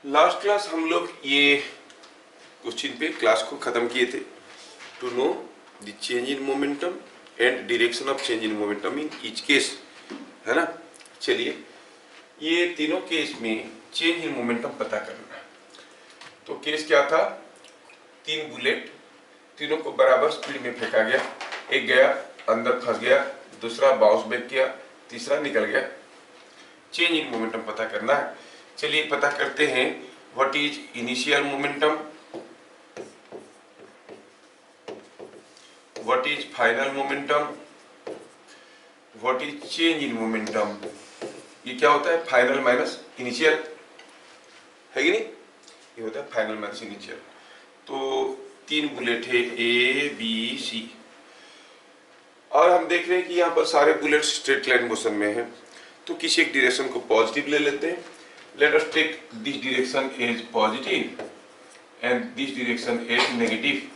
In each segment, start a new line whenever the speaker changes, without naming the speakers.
Last class हम लोग ये क्वेश्चन पे क्लास को खत्म किए थे। To know the change in momentum and direction of change in momentum in each case, है ना। चलिए, ये तीनों केस में चेंज इन मोमेंटम पता करना है। तो केस क्या था, तीन बुलेट, तीनों को बराबर स्पीड में फेंका गया। एक गया अंदर फंस गया, दूसरा बाउंस बैक किया, तीसरा निकल गया। चेंज इन मोमेंटम पता करना है। चलिए पता करते हैं। What is initial momentum, what is final momentum, what is change in momentum. ये क्या होता है, फाइनल माइनस इनिशियल, है कि नहीं। ये होता है फाइनल माइनस इनिशियल। तो तीन बुलेट है ए बी सी, और हम देख रहे हैं कि यहाँ पर सारे बुलेट स्ट्रेट लाइन मोशन में है। तो किसी एक डायरेक्शन को पॉजिटिव ले लेते हैं। Let us take this direction as positive and this direction as negative.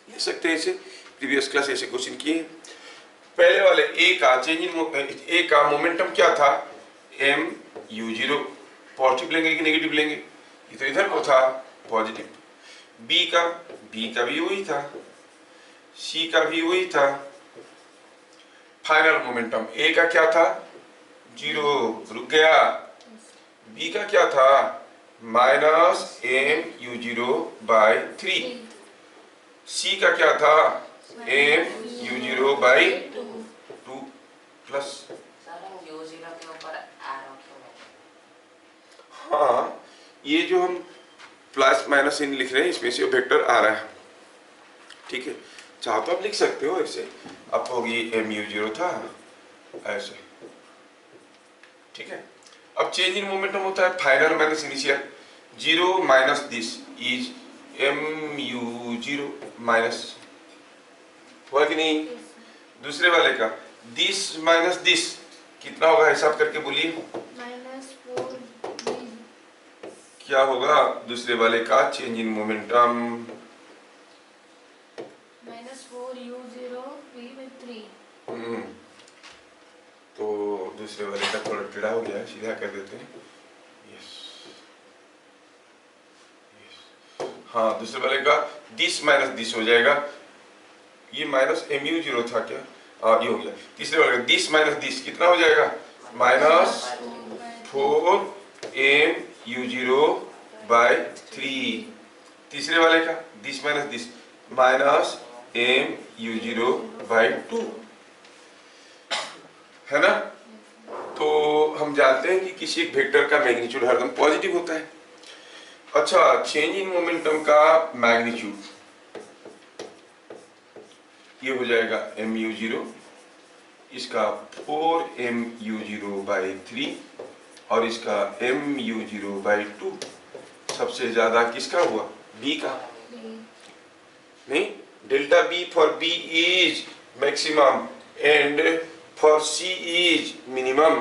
ले सकते हैं इसे, प्रीवियस क्लास ऐसे क्वेश्चन किए। पहले वाले ए का चेंज इन ए का मोमेंटम क्या था, एम यू जीरो। पॉजिटिव लेंगे कि नेगेटिव लेंगे, ये तो इधर को था पॉजिटिव। बी का भी वही था, सी का भी वही था। फाइनल मोमेंटम ए का क्या था, जीरो, रुक गया। बी का क्या था, minus m u zero by 3। C का क्या था, m u zero by 2 plus. हाँ, ये जो हम प्लस माइनस इन लिख रहे हैं, इसमें से वेक्टर आ रहा है, ठीक है। चाहो तो आप लिख सकते हो ऐसे, अब होगी एम यू जीरो था ऐसे, ठीक है। अब चेंज इन मोमेंटम होता है final minus initial. Zero minus this is m u zero minus, हुआ कि नहीं। दूसरे वाले का दिस माइनस दिस कितना होगा, हिसाब करके बोलिए। क्या होगा दूसरे वाले का चेंज इन मोमेंटम, -4u0v/3। तो दूसरे वाले का थोड़ा टेढ़ा हो गया है, सीधा कर देते हैं। यस, हाँ, दूसरे वाले का दिस माइनस दिस हो जाएगा। ये माइनस एम यू जीरो था क्या, ये हो गया। तीसरे वाले का दिस माइनस दिस कितना हो जाएगा, -4m(u0/3। तीसरे वाले का दिस माइनस दिस -m(u0/2), है ना। तो हम जानते हैं कि किसी एक वेक्टर का मैग्नीट्यूड हरदम पॉजिटिव होता है। अच्छा, चेंज इन मोमेंटम का मैग्नीट्यूड ये हो जाएगा mu0, इसका 4mu0/3 और इसका mu0/2। सबसे ज्यादा किसका हुआ, b का। नहीं, delta b for b is maximum and for c is minimum,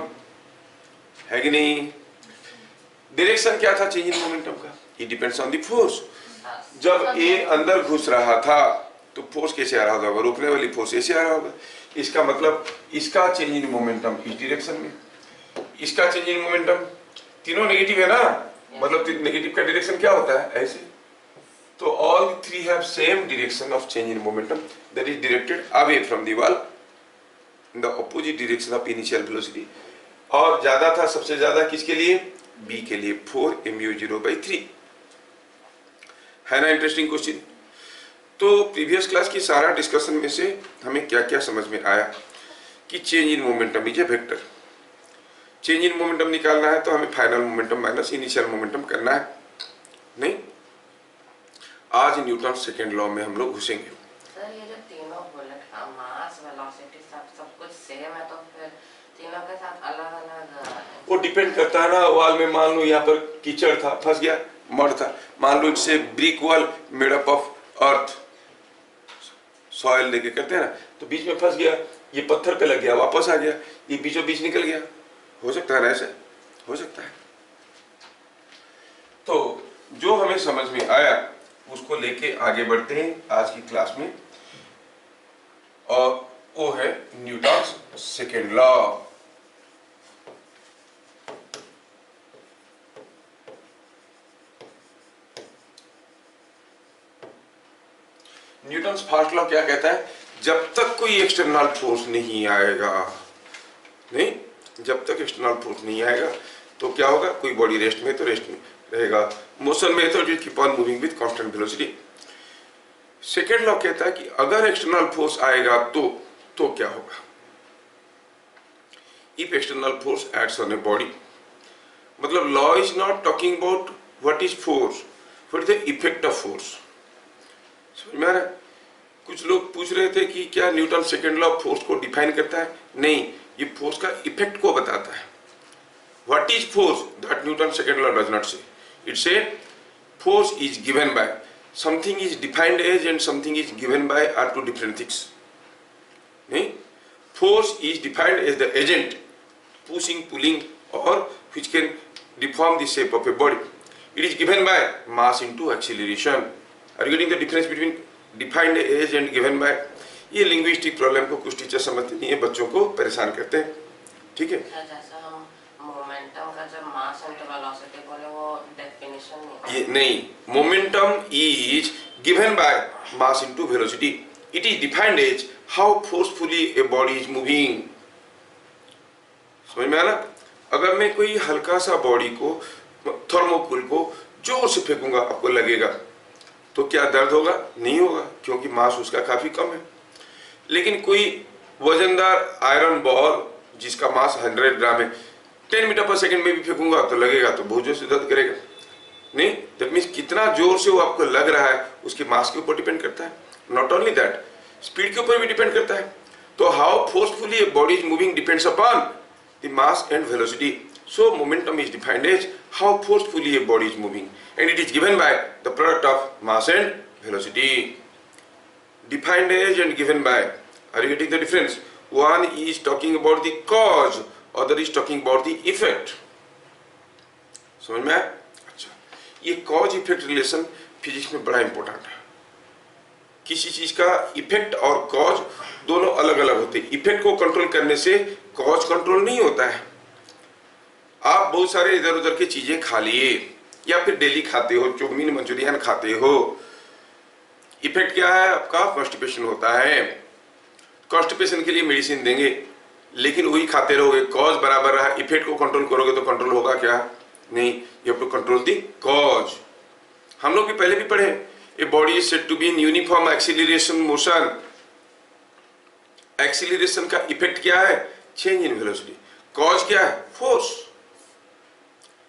है कि नहीं। डायरेक्शन क्या था चेंज इन मोमेंटम का, it depends on the force. जब a अंदर घुस रहा था तो फोर्स कैसे आ रहा होगा, रोकने वाली फोर्स ऐसे आ रहा होगा। इसका मतलब इसका चेंज इन मोमेंटम इस डायरेक्शन में, इसका चेंज इन मोमेंटम, तीनों नेगेटिव है ना, मतलब नेगेटिव का डायरेक्शन क्या होता है, ऐसे। तो all three have same direction of change in momentum, that is directed away from the wall in the opposite direction of initial velocity. और ज्यादा था, सबसे ज्यादा किसके लिए, बी के लिए, 4mu0/3, है ना। Interesting question. तो प्रीवियस क्लास की सारा डिस्कशन में से हमें क्या क्या समझ में आया कि change in momentum is a vector. Change in momentum निकालना है तो हमें final momentum minus initial momentum करना है। नहीं, आज न्यूटन सेकेंड लॉ में हम लोग घुसेंगे।
सर, ये जो तीनों बुलेट का मास, वेलोसिटी सब कुछ सेम है, तो फिर तीनों के साथ अलग-अलग, वो
डिपेंड करता है ना। वॉल में मान लो यहाँ पर कीचड़ था, फंस गया, मड था। मान लो it's a brick wall made up of earth, soil लेके करते हैं ना, तो बीच में फंस गया, ये पत्थर पे लग गया, वापस आ गया, ये बीचों बीच निकल गया, हो सकता है ना, ऐसे हो सकता है। तो जो हमें समझ में आया उसको लेके आगे बढ़ते हैं आज की क्लास में, और वो है Newton's second law. Newton's first law क्या कहता है? जब तक कोई एक्सटर्नल फोर्स नहीं आएगा, नहीं, जब तक एक्सटर्नल फोर्स नहीं आएगा तो क्या होगा? कोई बॉडी रेस्ट में तो रेस्ट में रहेगा, मोशन में तो it keep on moving with constant velocity. Second law कहता है कि अगर एक्सटर्नल फोर्स आएगा तो क्या होगा? If external force acts on a body, मतलब law is not talking about what is force, what is the effect of force. समझ में आ रहा है? कुछ लोग पूछ रहे थे कि क्या Newton second law of force को डिफाइन करता है? नहीं, ये फोर्स का इफेक्ट को बताता है। What is force? That Newton second law does not से। इट से force is given bye, something is defined as and something is given by are two different things. नहीं? Force is defined as the agent pushing, pulling or which can deform the shape of a body. It is given by mass into acceleration. Are you getting the difference between defined as and given by? ये linguistic problem को कुछ teacher समझते नहीं है, बच्चों को परेशान करते हैं, ठीक है?
जैसा हम मोमेंटम का जब मास एंड वेलोसिटी बोले वो डेफिनेशन नहीं,
ये नहीं, momentum is given by mass into velocity. It is defined as how forcefully a body is moving. समझ में आना? अगर मैं कोई हल्का सा बॉडी को, थर्मोकोल को जोर से फेंकूंगा, आपको लगेगा तो क्या दर्द होगा? नहीं होगा, क्योंकि मास उसका काफी कम है। लेकिन कोई वजनदार आयरन बॉल जिसका मास 100 ग्राम है, 10 मीटर पर सेकंड में भी फेंकूंगा तो लगेगा, तो बहुत जोर से दर्द करेगा। नहीं, दैट मीन्स कितना जोर से वो आपको लग रहा है उसके मास के ऊपर डिपेंड करता है। नॉट ओनली दैट, स्पीड के ऊपर भी डिपेंड करता है। तो how forcefully a body is moving depends upon the mass and velocity. So momentum is defined as how forcefully a body is moving and it is given by the product of mass and velocity. Defined as and given by, are you getting the difference? One is talking about the cause, other is talking about the effect. समझ में आया? ये cause effect relation physics में बड़ा important है। किसी चीज का इफेक्ट और कॉज दोनों अलग अलग होते हैं। इफेक्ट को कंट्रोल करने से कॉज कंट्रोल नहीं होता है। आप बहुत सारे इधर उधर की चीजें खा लिए या फिर डेली खाते हो, चाउमीन मंचूरियन खाते हो, इफेक्ट क्या है आपका? कॉन्स्टिपेशन होता है। कॉन्स्टिपेशन के लिए मेडिसिन देंगे, लेकिन वही खाते रहोगे, कॉज बराबर रहा। इफेक्ट को कंट्रोल करोगे तो कंट्रोल होगा क्या? नहीं, you have to control the cause. हम लोग भी पहले भी पढ़े, a body is said to be in uniform acceleration motion. Acceleration का इफेक्ट क्या है? Change in velocity. कॉज क्या है? फोर्स।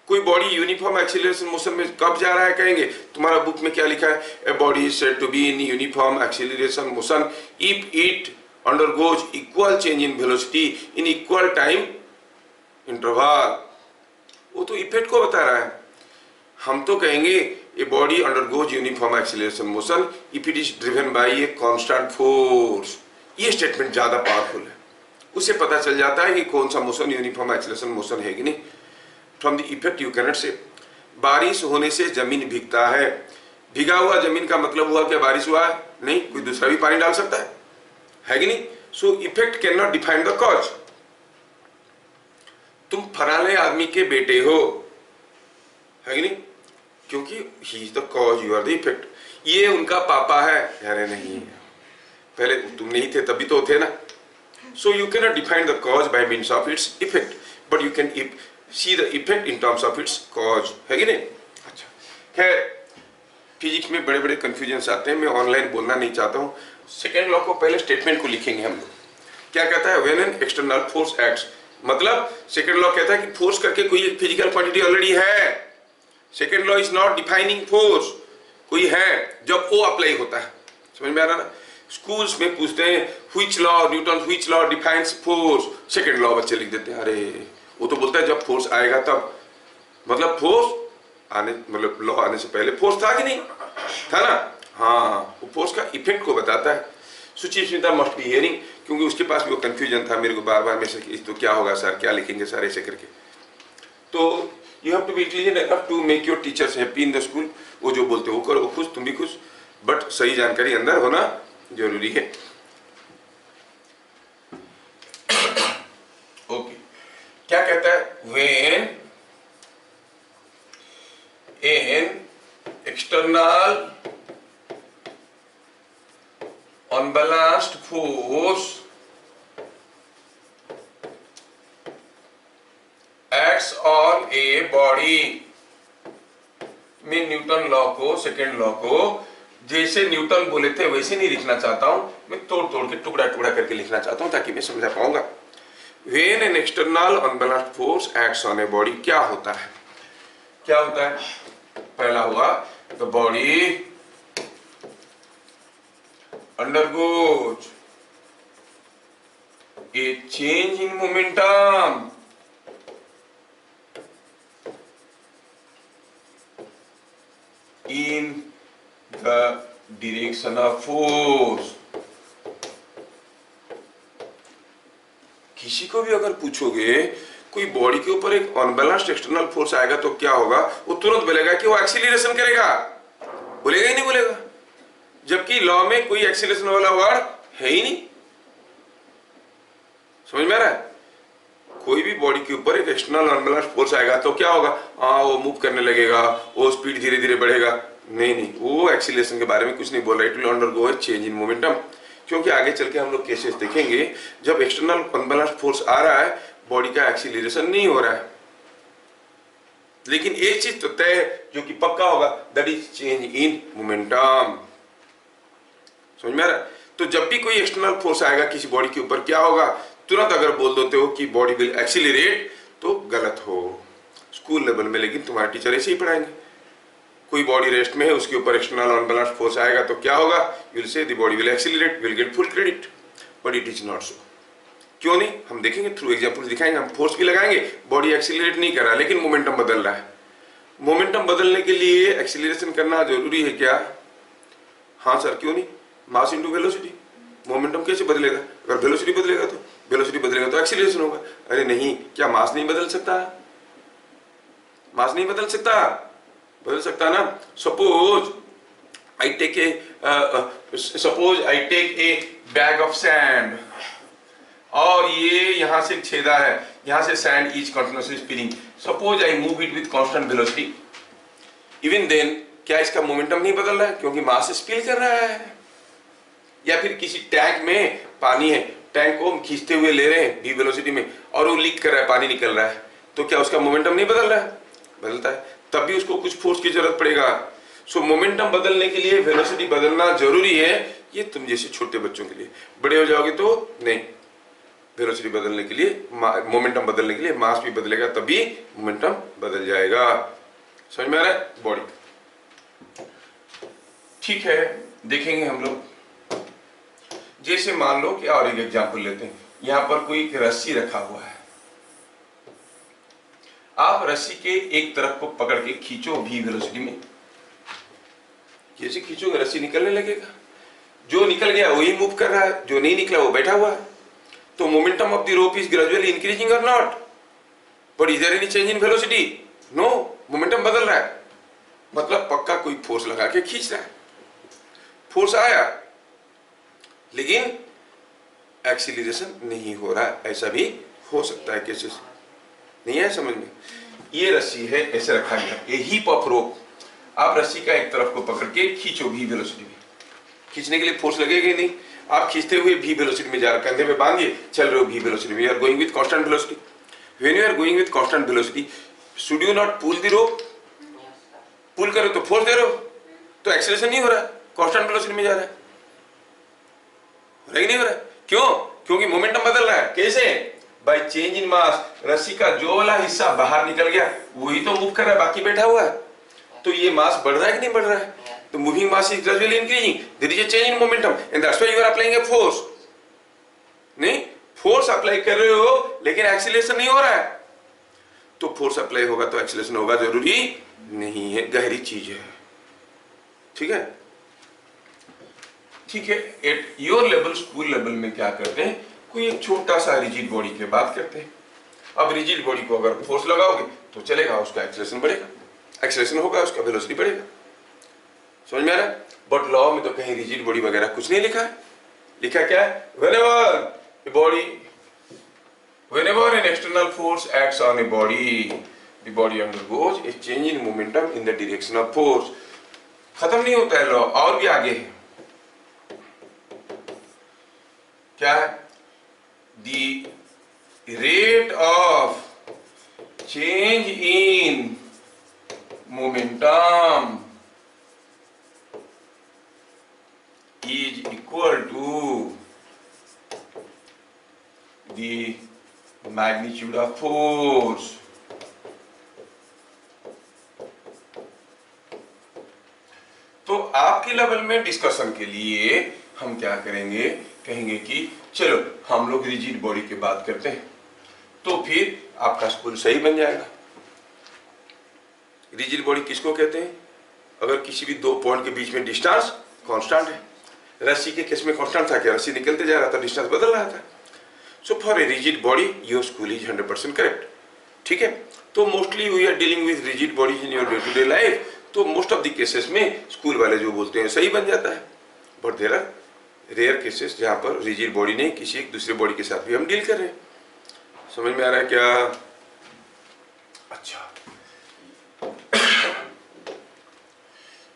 कोई बॉडी यूनिफॉर्म एक्सीलरेशन मोशन में कब जा रहा है कहेंगे? तुम्हारा बुक में क्या लिखा है? A body is said to be in uniform acceleration motion if it undergoes equal change in velocity in equal time interval. वो तो इफेक्ट को बता रहा है। हम तो कहेंगे a body undergoes uniform acceleration motion if it is driven by a constant force. ये स्टेटमेंट ज्यादा पावरफुल है। उससे पता चल जाता है कि कौन सा मोशन यूनिफॉर्म एक्सीलरेशन मोशन है कि नहीं। From the effect you cannot say. बारिश होने से जमीन भीगता है। भीगा हुआ जमीन का मतलब हुआ क्या बारिश हुआ है? नहीं, कोई दूसरा भी पानी डाल सकता है कि नहीं? So effect can not define the cause. तुम फलाने आदमी के बेटे हो, है कि नहीं? क्योंकि he is the cause, you are the effect. ये उनका पापा है, अरे नहीं, पहले तुम नहीं थे तभी तो थे ना। So you can not define the cause by means of its effect, but you can see the effect in terms of its cause, है कि नहीं? अच्छा, खैर फिजिक्स में बड़े बड़े कंफ्यूजन आते हैं, मैं ऑनलाइन बोलना नहीं चाहता हूँ। सेकेंड लॉ को पहले स्टेटमेंट को लिखेंगे हम लोग। क्या कहता है? When an external force acts, मतलब सेकेंड लॉ कहता है कि फोर्स करके कोई एक फिजिकल क्वांटिटी ऑलरेडी है। Second law is not defining force, कोई है जब वो अप्लाई होता है। समझ में आ रहा ना? स्कूल्स में पूछते हैं which law, Newton which law defines force, second law बच्चे लिख देते हैं। अरे वो तो बोलता है जब फोर्स आएगा तब, मतलब फोर्स आने, मतलब लॉ आने से पहले फोर्स था कि नहीं था ना? हाँ, वो फोर्स का इफेक्ट को बताता है। सुचिस्मिता मस्ट बी हियरिंग, क्योंकि उसके पास भी वो कंफ्यूजन था मेरे को बार बार में से, तो क्या होगा सर, क्या लिखेंगे सर ऐसे करके। तो you have to be intelligent enough to make your teachers happy in the school. वो जो बोलते वो करो, वो खुश, तुम भी खुश, बट सही जानकारी अंदर होना जरूरी है। ओके, क्या कहता है? When an external unbalanced force acts on a body में न्यूटन लॉ को, सेकेंड लॉ को जैसे न्यूटन बोले थे वैसे नहीं लिखना चाहता हूं, मैं तोड़ तोड़ के टुकड़ा टुकड़ा करके लिखना चाहता हूं ताकि मैं समझा पाऊंगा। When an external unbalanced force acts on a body, क्या होता है, क्या होता है? पहला हुआ the body undergoes a change in momentum in the direction of force। किसी को भी अगर पूछोगे कोई बॉडी के ऊपर एक अनबैलेंस्ड एक्सटर्नल फोर्स आएगा तो क्या होगा, वो तुरंत बोलेगा कि वो एक्सीलरेशन करेगा, बोलेगा ही नहीं बोलेगा, जबकि लॉ में कोई एक्सीलरेशन वाला वर्ड है ही नहीं। समझ में आ रहा है? कोई भी बॉडी के ऊपर एक एक्सटर्नल अनबैलेंस्ड फोर्स आएगा तो क्या होगा, हाँ वो मूव करने लगेगा, वो स्पीड धीरे धीरे बढ़ेगा, नहीं, वो एक्सीलरेशन के बारे में कुछ नहीं बोल रहा है। It will undergo A change in momentum, क्योंकि आगे चल के हम लोग केसेस देखेंगे जब एक्सटर्नल अनबैलेंस्ड फोर्स आ रहा है बॉडी का एक्सीलरेशन नहीं हो रहा है, लेकिन एक चीज तो तय है जो कि पक्का होगा, that is change in momentum. समझ में आ रहा है? तो जब भी कोई एक्सटर्नल फोर्स आएगा किसी बॉडी के ऊपर क्या होगा, तुरंत अगर बोल देते हो कि बॉडी विल एक्सीलरेट तो गलत हो स्कूल लेवल में, लेकिन तुम्हारे टीचर ऐसे ही पढ़ाएंगे। कोई बॉडी रेस्ट में है उसके ऊपर एक्सटर्नल अनबैलेंस्ड फोर्स आएगा तो क्या होगा, you will say the body will accelerate, will get full credit, but it is not so. क्यों नहीं, हम देखेंगे, थ्रू एग्जांपल्स दिखाएंगे, हम फोर्स भी लगाएंगे, बॉडी एक्सीलरेट नहीं कर रहा है लेकिन मोमेंटम बदल रहा है। मोमेंटम बदलने के लिए एक्सीलरेशन करना जरूरी है क्या? हाँ सर, क्यों नहीं, मास इंटू वेलोसिटी। मोमेंटम कैसे बदलेगा? अगर वेलोसिटी बदलेगा तो एक्सीलरेशन होगा। अरे नहीं, क्या मास नहीं बदल सकता? मास नहीं बदल सकता, बदल सकता ना। Suppose I take a bag of sand और ये यहां से छेदा है, यहां से sand is continuously spinning. Suppose I move it with constant velocity, even then क्या इसका मोमेंटम नहीं बदल रहा है क्योंकि मास स्पिल कर रहा है? या फिर किसी टैंक में पानी है, टैंक को हम खींचते हुए ले रहे हैं v वेलोसिटी में और वो लीक कर रहा है, पानी निकल रहा है, तो क्या उसका मोमेंटम नहीं बदल रहा है? बदलता है, तब भी उसको कुछ फोर्स की जरूरत पड़ेगा। सो मोमेंटम बदलने के लिए वेलोसिटी बदलना जरूरी है। ये तुम जैसे छोटे बच्चों के लिए, बड़े हो जाओगे तो नहीं। वेलोसिटी बदलने के लिए, मोमेंटम बदलने के लिए मास भी बदलेगा तभी मोमेंटम बदल जाएगा। समझ में आ रहा है? बॉडी ठीक है, देखेंगे हम लोग। जैसे मान लो कि और एक एग्जांपल लेते हैं, यहां पर कोई एक रस्सी रखा हुआ है, आप रस्सी के एक तरफ को पकड़ के खींचो v वेलोसिटी में, जैसे खींचोगे रस्सी निकलने लगेगा, जो निकल गया वही मूव कर रहा है, जो नहीं निकला वो बैठा हुआ है। तो momentum of the rope is gradually increasing और not, but is there any change in velocity? No, momentum बदल रहा है, मतलब पक्का कोई फोर्स लगा के खींच रहा है। फोर्स आया लेकिन एक्सीलरेशन नहीं हो रहा है, ऐसा भी हो सकता है। केसेस नहीं है समझ में? ये रस्सी है, ऐसे रखा गया, ए हीप ऑफ रोप, आप रस्सी का एक तरफ को पकड़ के खींचो v वेलोसिटी में, खींचने के लिए फोर्स लगेगा ही नहीं, आप खींचते हुए v वेलोसिटी में जा रहे, कंधे पे बांधिए, चल रहे हो v वेलोसिटी में, you are going with constant velocity. When you are going with constant velocity, should you not pull the rope? Pull करो तो फोर्स दे रहे हो, तो एक्सीलरेशन नहीं हो रहा, कांस्टेंट वेलोसिटी में जा रहा है, नहीं हो रहा है। क्यों? क्योंकि मोमेंटम बदल रहा है। कैसे? बाय चेंज इन मास। रस्सी का जो वाला हिस्सा बाहर निकल गया वही तो मूव कर रहा है, बाकी बैठा हुआ है, तो ये मास बढ़ रहा है कि नहीं बढ़ रहा है? तो moving mass is gradually increasing, there is a change in momentum and that's why you are applying a force. नहीं, फोर्स अप्लाई कर रहे हो लेकिन एक्सीलरेशन नहीं हो रहा है, तो फोर्स अप्लाई होगा तो एक्सीलरेशन होगा जरूरी नहीं है, गहरी चीज है। ठीक है, ठीक है। At your level, school level में क्या करते हैं, कोई एक छोटा सा रिजिड बॉडी की बात करते हैं। अब रिजिड बॉडी को अगर फोर्स लगाओगे तो चलेगा, उसका एक्सीलरेशन बढ़ेगा, एक्सीलरेशन होगा, उसका वेलोसिटी बढ़ेगा। समझ में आ रहा है? बट लॉ में तो कहीं रिजिड बॉडी वगैरह कुछ नहीं लिखा है। लिखा क्या है? whenever an external force acts on a body, the body undergoes a change in momentum in the direction of force। खत्म नहीं होता है लॉ, और भी आगे है। क्या है? The rate of change in momentum is equal to the magnitude of force. तो आपके लेवल में डिस्कशन के लिए हम क्या करेंगे, कहेंगे कि चलो हम लोग रिजिड बॉडी की बात करते हैं, तो फिर आपका स्कूल सही बन जाएगा। रिजिड बॉडी किसको कहते हैं? अगर किसी भी दो पॉइंट के बीच में डिस्टेंस कांस्टेंट है। रस्सी के केस में कांस्टेंट था क्या? रस्सी निकलते जा रहा था, डिस्टेंस बदल रहा था। So for a rigid body your school is 100% correct. ठीक है, तो mostly we are dealing with rigid bodies in your day to day life, तो मोस्ट ऑफ द केसेस में स्कूल वाले जो बोलते हैं सही बन जाता है। But there are rare cases जहां पर रिजिड बॉडी नहीं, किसी एक दूसरे बॉडी के साथ भी हम डील कर रहे हैं। समझ में आ रहा है क्या? अच्छा,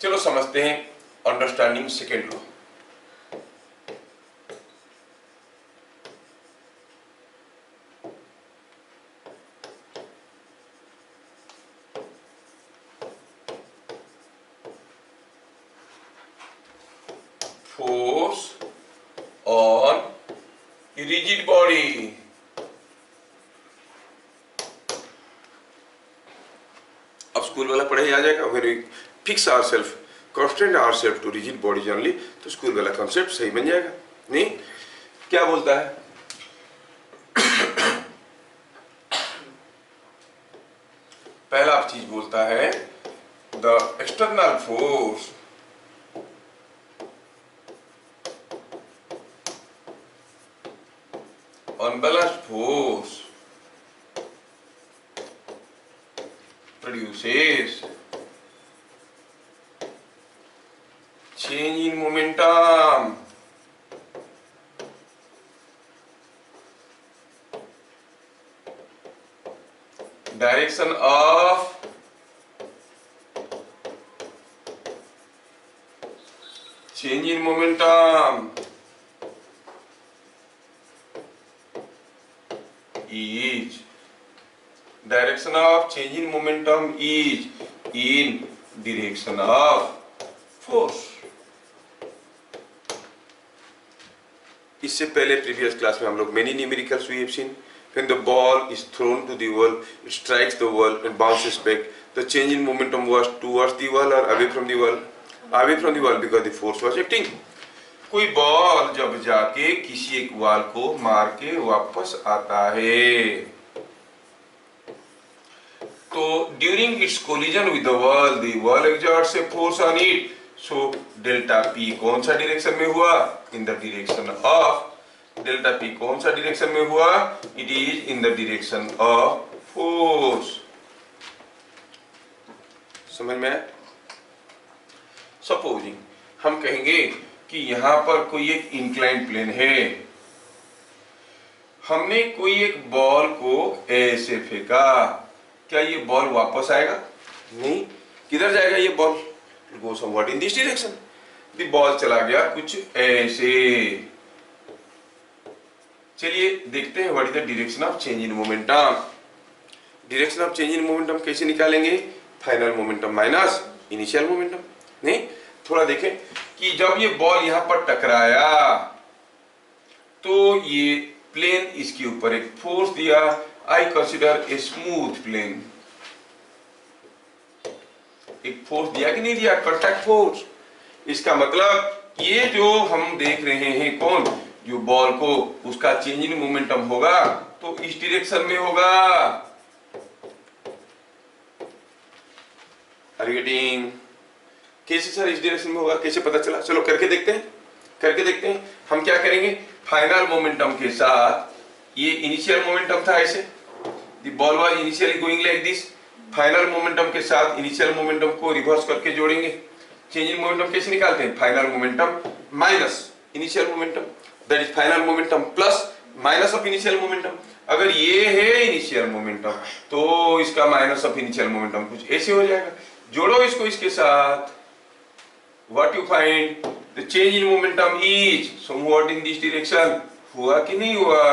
चलो समझते हैं understanding second law. Force on a rigid body. अब स्कूल वाला पढ़े आ जाएगा, when we fix ourselves, constant ourselves to rigid bodies only, तो स्कूल वाला कॉन्सेप्ट सही बन जाएगा। नहीं, क्या बोलता है? पहला चीज बोलता है the external force unbalanced force produces change in momentum direction of change in momentum is direction of change in momentum is in direction of force। इससे पहले प्रीवियस क्लास में हम लोग many numericals we have seen। When the ball is thrown to the wall, it strikes the wall and bounces back. The change in momentum was towards the wall or away from the wall? Away from the wall because the force was acting। कोई ball जब जाके किसी एक wall को मार के वापस आता है, तो during its collision with the wall, the wall exerts a force on it. So delta P कौन सा डायरेक्शन में हुआ? In the direction of. Delta P कौन सा डायरेक्शन में हुआ? It is in the direction of force. समझ में आया? सपोजिंग हम कहेंगे कि यहां पर कोई एक इंक्लाइन प्लेन है, हमने कोई एक बॉल को ऐसे फेंका, क्या ये बॉल वापस आएगा? नहीं। किधर जाएगा ये ball? It goes somewhat in this direction. The ball चला गया कुछ ऐसे। चलिए देखते हैं what is the direction of change in momentum. Direction of change in momentum कैसे निकालेंगे? Final momentum minus initial momentum. नहीं, थोड़ा देखें कि जब ये बॉल यहां पर टकराया तो ये प्लेन इसके ऊपर एक फोर्स दिया। I consider a smooth plane. एक फोर्स दिया कि नहीं दिया? Contact force. इसका मतलब ये जो हम देख रहे हैं कौन, जो बॉल को, उसका चेंज इन मोमेंटम होगा तो इस डायरेक्शन में होगा। Are you getting? कैसे सर इस डायरेक्शन में होगा, कैसे पता चला? चलो करके देखते हैं, करके देखते हैं। हम क्या करेंगे? फाइनल मोमेंटम के साथ ये इनिशियल मोमेंटम था ऐसे, the ball was initially going like this. Final momentum के साथ इनिशियल मोमेंटम को रिवर्स करके जोड़ेंगे। चेंज इन मोमेंटम कैसे निकालते हैं? Final momentum minus initial momentum, that is final momentum plus minus of initial momentum. अगर ये है इनिशियल मोमेंटम तो इसका माइनस ऑफ इनिशियल मोमेंटम कुछ ऐसे हो जाएगा। जोड़ो इसको इसके साथ, what you find? The change in momentum is somewhat in this direction, हुआ कि नहीं हुआ?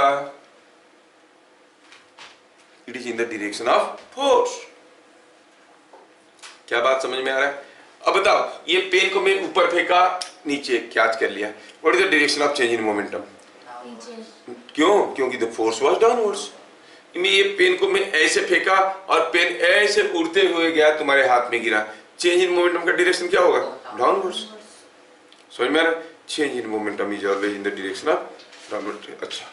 It is in the direction of force. क्या बात समझ में आ रहा है? अब बताओ, ये पेन को मैं ऊपर फेंका, नीचे कैच कर लिया, what is the direction of change in momentum? क्यों? क्योंकि द फोर्स वाज डाउनवर्ड्स। मैं ये पेन को मैं ऐसे फेंका और पेन ऐसे उड़ते हुए गया, तुम्हारे हाथ में गिरा, चेंज इन मोमेंटम का डायरेक्शन क्या होगा? डाउनवर्ड्स। समझ में आ रहा? Change in momentum is always in the direction of downward. अच्छा,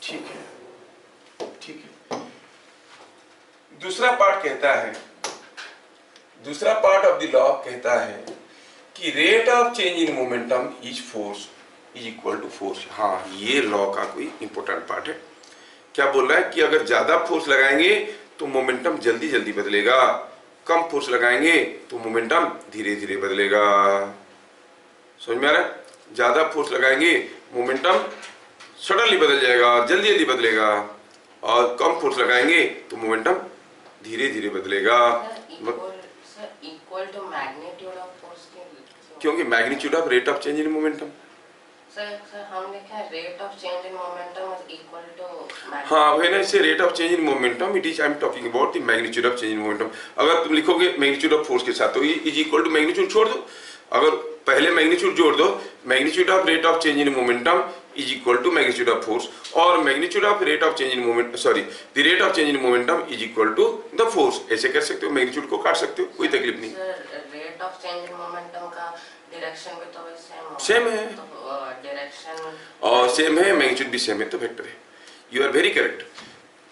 ठीक है, ठीक है। दूसरा पार्ट कहता है, दूसरा पार्ट ऑफ द लॉ कहता है कि rate of change in momentum is force is equal to force. हाँ, ये लॉ का कोई इंपॉर्टेंट पार्ट है। क्या बोल रहा है कि अगर ज्यादा फोर्स लगाएंगे तो मोमेंटम जल्दी जल्दी बदलेगा, कम फोर्स लगाएंगे तो मोमेंटम धीरे धीरे बदलेगा। समझ में आ रहा है? ज्यादा फोर्स लगाएंगे मोमेंटम सडनली बदल जाएगा, जल्दी जल्दी बदलेगा, और कम फोर्स लगाएंगे तो मोमेंटम धीरे धीरे बदलेगा।
Equal to magnitude of force के,
क्योंकि magnitude of rate of change in momentum.
Sir हम लिखा है rate of change in momentum is equal to.
हाँ, when I say rate of change in momentum, it is I am talking about the magnitude of change in momentum. अगर तुम लिखोगे magnitude of force के साथ तो is equal to magnitude छोड़ दो, अगर पहले मैग्नीट्यूड जोड़ दो, magnitude of rate of change in momentum is equal to magnitude of force, और magnitude of rate of change in moment sorry the rate of change in momentum is equal to the force. ऐसे कर सकते हो, magnitude को काट सकते हो, कोई तकलीफ नहीं।
Sir rate of change in momentum का डायरेक्शन भी तो
सेम है,
तो डायरेक्शन
और सेम है, मैग्नीट्यूड भी सेम है, तो वेक्टर है। You are very correct,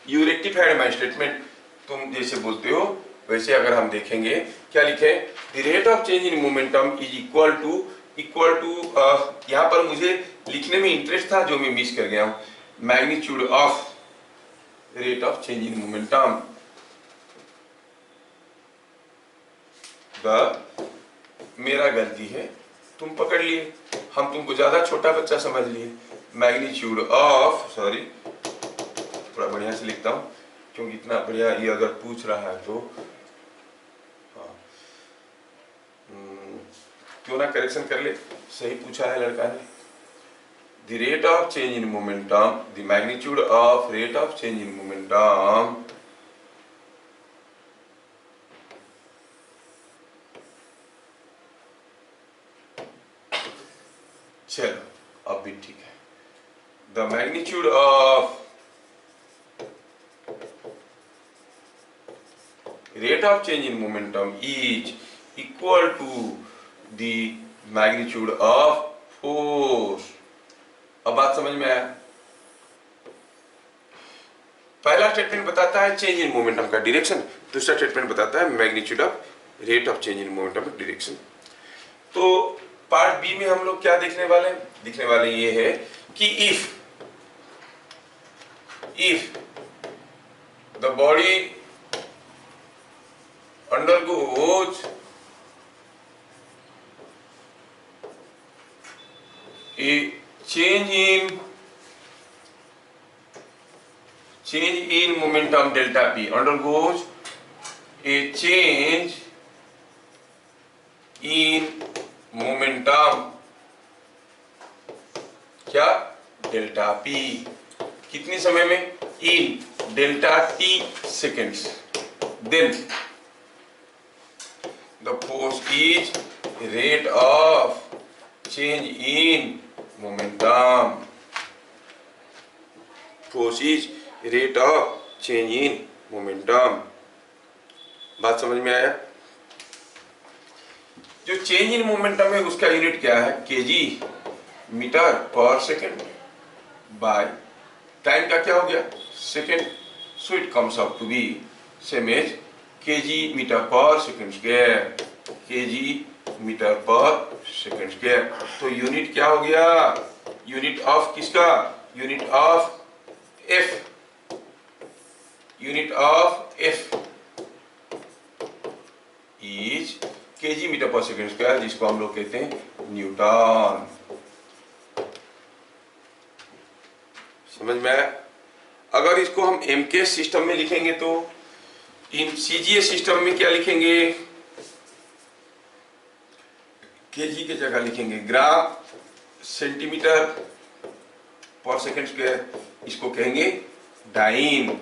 you rectified my statement. तुम जैसे बोलते हो वैसे अगर हम देखेंगे, क्या लिखे? The rate of change in momentum is equal to यहाँ पर मुझे लिखने में इंटरेस्ट था जो मैं मिस कर गया हूँ, magnitude of rate of change in momentum मेरा गलती है, तुम पकड़ लिए, हम तुमको ज्यादा छोटा बच्चा समझ लिए। मैग्नीट्यूड ऑफ, सॉरी थोड़ा बढ़िया से लिखता हूँ क्योंकि इतना बढ़िया ये अगर पूछ रहा है तो हाँ, क्यों ना करेक्शन कर ले, सही पूछा है लड़का ने। The rate of change in momentum, the magnitude of rate of change in momentum चलो अब भी ठीक है। The magnitude of rate of change in momentum is equal to the magnitude of force। अब बात समझ में आया? पहला स्टेटमेंट बताता है चेंज इन मोमेंटम का डायरेक्शन, दूसरा स्टेटमेंट बताता है magnitude of rate of change in momentum का डायरेक्शन। तो पार्ट बी में हम लोग क्या देखने वाले हैं? देखने वाले ये है कि if the body undergoes a change in momentum delta p, undergoes a change in momentum क्या? Delta p। कितने समय में? in delta t seconds। then the force is rate of change in momentum, force is rate of change in momentum। बात समझ में आया? जो change in momentum है उसका यूनिट क्या है? Kg metre per second by time का क्या हो गया? Second. So it comes out to be same as kg metre per second square, kg metre per second square. तो यूनिट क्या हो गया? यूनिट ऑफ किसका? Unit of F, unit of F is kg metre per second square, जिसको हम लोग कहते हैं न्यूटन। समझ में आया? अगर इसको हम MK सिस्टम में लिखेंगे तो इन CGS सिस्टम में क्या लिखेंगे? kg की जगह लिखेंगे ग्राम सेंटीमीटर पर सेकंड स्क्वायर, इसको कहेंगे डाइन।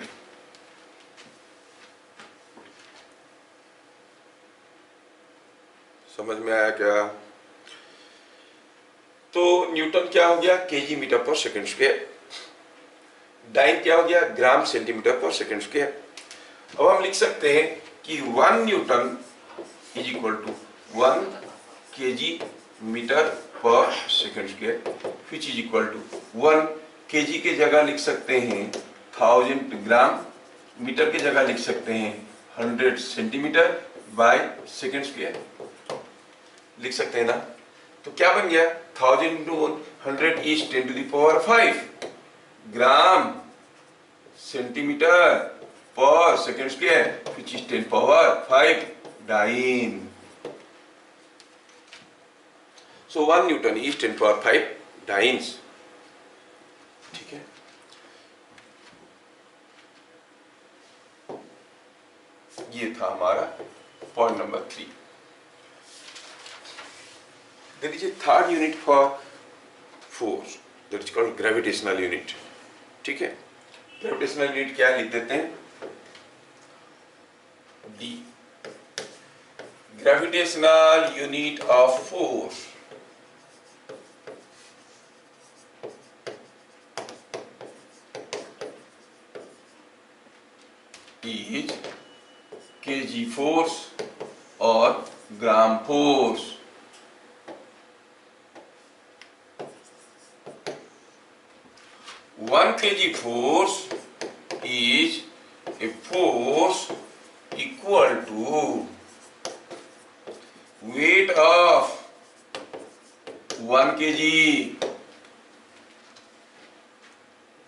समझ में आया क्या? तो न्यूटन क्या हो गया? KG metre per second square. Dine क्या हो गया? ग्राम सेंटीमीटर पर सेकंड स्क्वायर। अब हम लिख सकते हैं कि 1 Newton is equal to 1 KG metre per second square, which is equal to 1 KG के जगह लिख सकते हैं 1000 ग्राम, मीटर के जगह लिख सकते हैं 100 सेंटीमीटर बाय सेकंड स्क्वायर, लिख सकते हैं ना। तो क्या बन गया? 1000 into 100 is 10 to the power 5 gram centimetre per second square, which is 10 power 5 dyne. So 1 Newton is 10 power 5 dynes. ठीक है, ये था हमारा point number 3। There is a third unit for force, that is called gravitational unit। ठीक है, gravitational unit क्या लिख देते हैं? D। Gravitational unit of force is KG force और gram force. One kg force is a force equal to weight of 1 kg।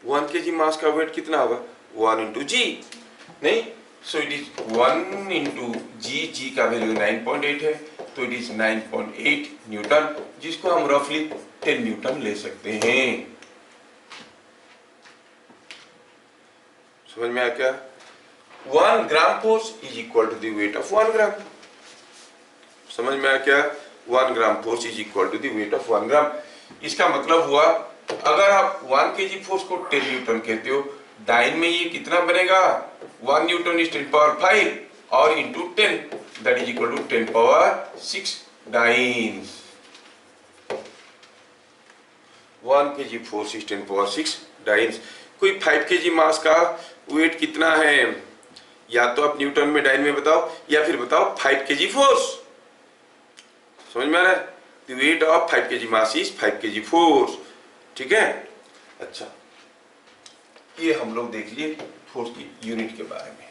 1 kg मास का wait कितना होगा? 1 into g, नहीं? So it is 1 into g, g का value 9.8 है, तो it is 9.8 Newton, जिसको हम रफली 10 न्यूटन ले सकते हैं। समझ में आया क्या? 1 gram force is equal to the weight of 1 gram. समझ में आया क्या? 1 gram force is equal to the weight of 1 gram. इसका मतलब हुआ, अगर आप 1 केजी फोर्स को 10 न्यूटन कहते हो, डाइन में ये कितना बनेगा? 1 न्यूटन इज 10 पावर 5 और into 10, that is equal to 10 power 6 dynes. 1 kg force is 10 power 6 dynes. कोई 5 केजी मास का वेट कितना है? या तो आप न्यूटन में डाइन में बताओ, या फिर बताओ 5 केजी फोर्स। समझ में आ रहा है? The weight of 5 KG mass is 5 KG force. ठीक है, अच्छा, ये हम लोग देख लिए फोर्स की यूनिट के बारे में।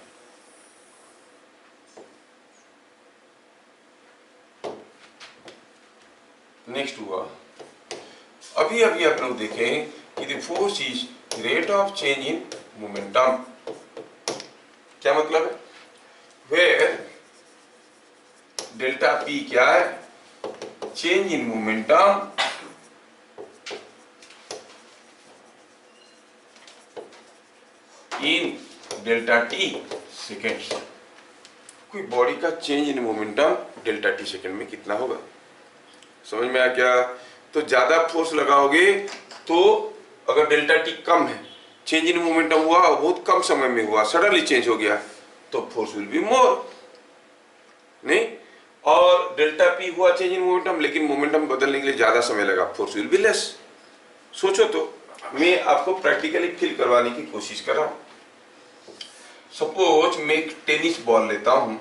नेक्स्ट हुआ, अभी अभी आप लोग देखें कि the force is rate of change in momentum. क्या मतलब है? वेयर डेल्टा पी क्या है? Change in momentum in delta T seconds. कोई बॉडी का change in momentum delta T second में कितना होगा? समझ में आया क्या? तो ज्यादा फोर्स लगाओगे तो अगर डेल्टा टी कम है, चेंज इन मोमेंटम हुआ बहुत कम समय में हुआ, सडनली चेंज हो गया, तो फोर्स विल बी मोर, नहीं? और डेल्टा पी हुआ चेंज इन मोमेंटम, लेकिन मोमेंटम बदलने के लिए ज्यादा समय लगा, फोर्स विल बी लेस। सोचो तो, मैं आपको प्रैक्टिकली फील करवाने की कोशिश कर रहा हूं। सपोज मैं एक टेनिस बॉल लेता हूं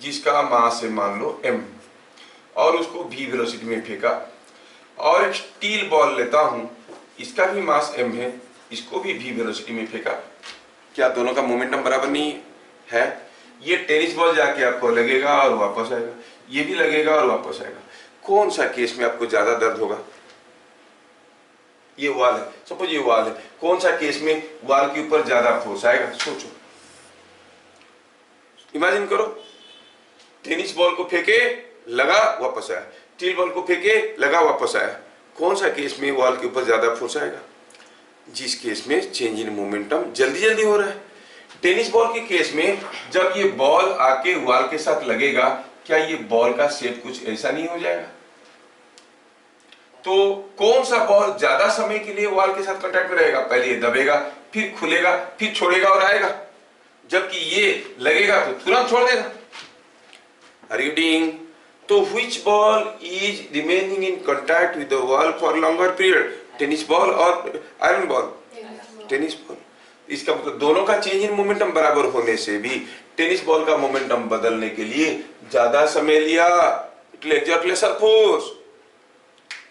जिसका मास है मान लो m, और उसको v वेलोसिटी में फेंका, और एक स्टील बॉल लेता हूं, इसका भी मास m है, इसको भी v वेलोसिटी में फेंका। क्या दोनों का मोमेंटम बराबर नहीं है? ये टेनिस बॉल जाके आपको लगेगा और वापस आएगा, ये भी लगेगा और वापस आएगा। कौन सा केस में आपको ज्यादा दर्द होगा? ये वाल है, सपोज ये वाल है, कौन सा केस में वाल के ऊपर ज्यादा फोर्स आएगा? सोचो, इमेजिन करो, टेनिस बॉल को फेंके, लगा, वापस आया, स्टील बॉल को फेंके, लगा, वापस आया। कौन सा केस में वॉल के ऊपर ज्यादा फोर्स आएगा? जिस केस में चेंज इन मोमेंटम जल्दी जल्दी हो रहा है। टेनिस बॉल के केस में जब ये बॉल आके वॉल के साथ लगेगा, क्या ये बॉल का शेप कुछ ऐसा नहीं हो जाएगा? तो कौन सा बॉल ज्यादा समय के लिए वॉल के साथ कांटेक्ट में रहेगा? पहले ये दबेगा, फिर खुलेगा, फिर छोड़ेगा और आएगा, जबकि ये लगेगा तो तुरंत छोड़ देगा। रीडिंग, तो which ball is remaining in contact with the wall for longer period? Tennis ball और आयरन बॉल? Tennis ball. इसका मतलब दोनों का चेंज इन मोमेंटम बराबर होने से भी टेनिस बॉल का मोमेंटम बदलने के लिए ज्यादा समय लिया, it will exert lesser force।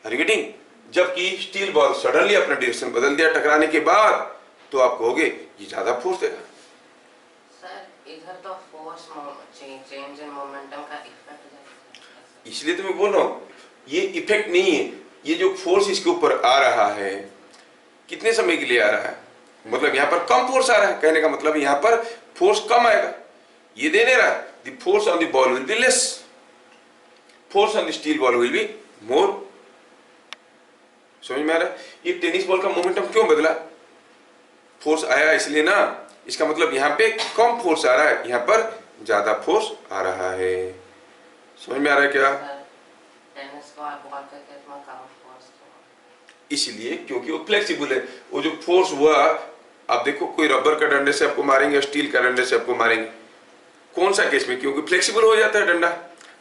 Reading, जबकि स्टील बॉल सडनली अपना डायरेक्शन बदल दिया टकराने के बाद, तो आप कहोगे ये ज्यादा फोर्स देगा।
सर इधर तो फोर्स चेंज इन मोमेंटम का इफेक्ट,
इसलिए तो मैं बोल रहा हूँ ये इफेक्ट नहीं है, ये जो फोर्स इसके ऊपर आ रहा है कितने समय के लिए आ रहा है, मतलब यहाँ पर कम फोर्स आ रहा है, कहने का मतलब यहाँ पर फोर्स कम आएगा। ये दे नहीं रहा, the force on the ball will be less, force on the steel ball will be more. समझ में आ रहा है? ये टेनिस बॉल का मोमेंटम क्यों बदला? फोर्स आया इसलिए ना, इसका मतलब यहाँ पे कम फोर्स आ रहा है, यहाँ पर ज्यादा फोर्स आ रहा है। समझ में आ रहा है क्या?
टेनिस को बॉल के केस में कम फोर्स,
इसलिए क्योंकि वो फ्लेक्सिबल है। वो जो फोर्स हुआ, आप देखो कोई रबर का डंडे से आपको मारेंगे, स्टील का डंडे से आपको मारेंगे, कौन सा केस में? क्योंकि फ्लेक्सिबल हो जाता है डंडा।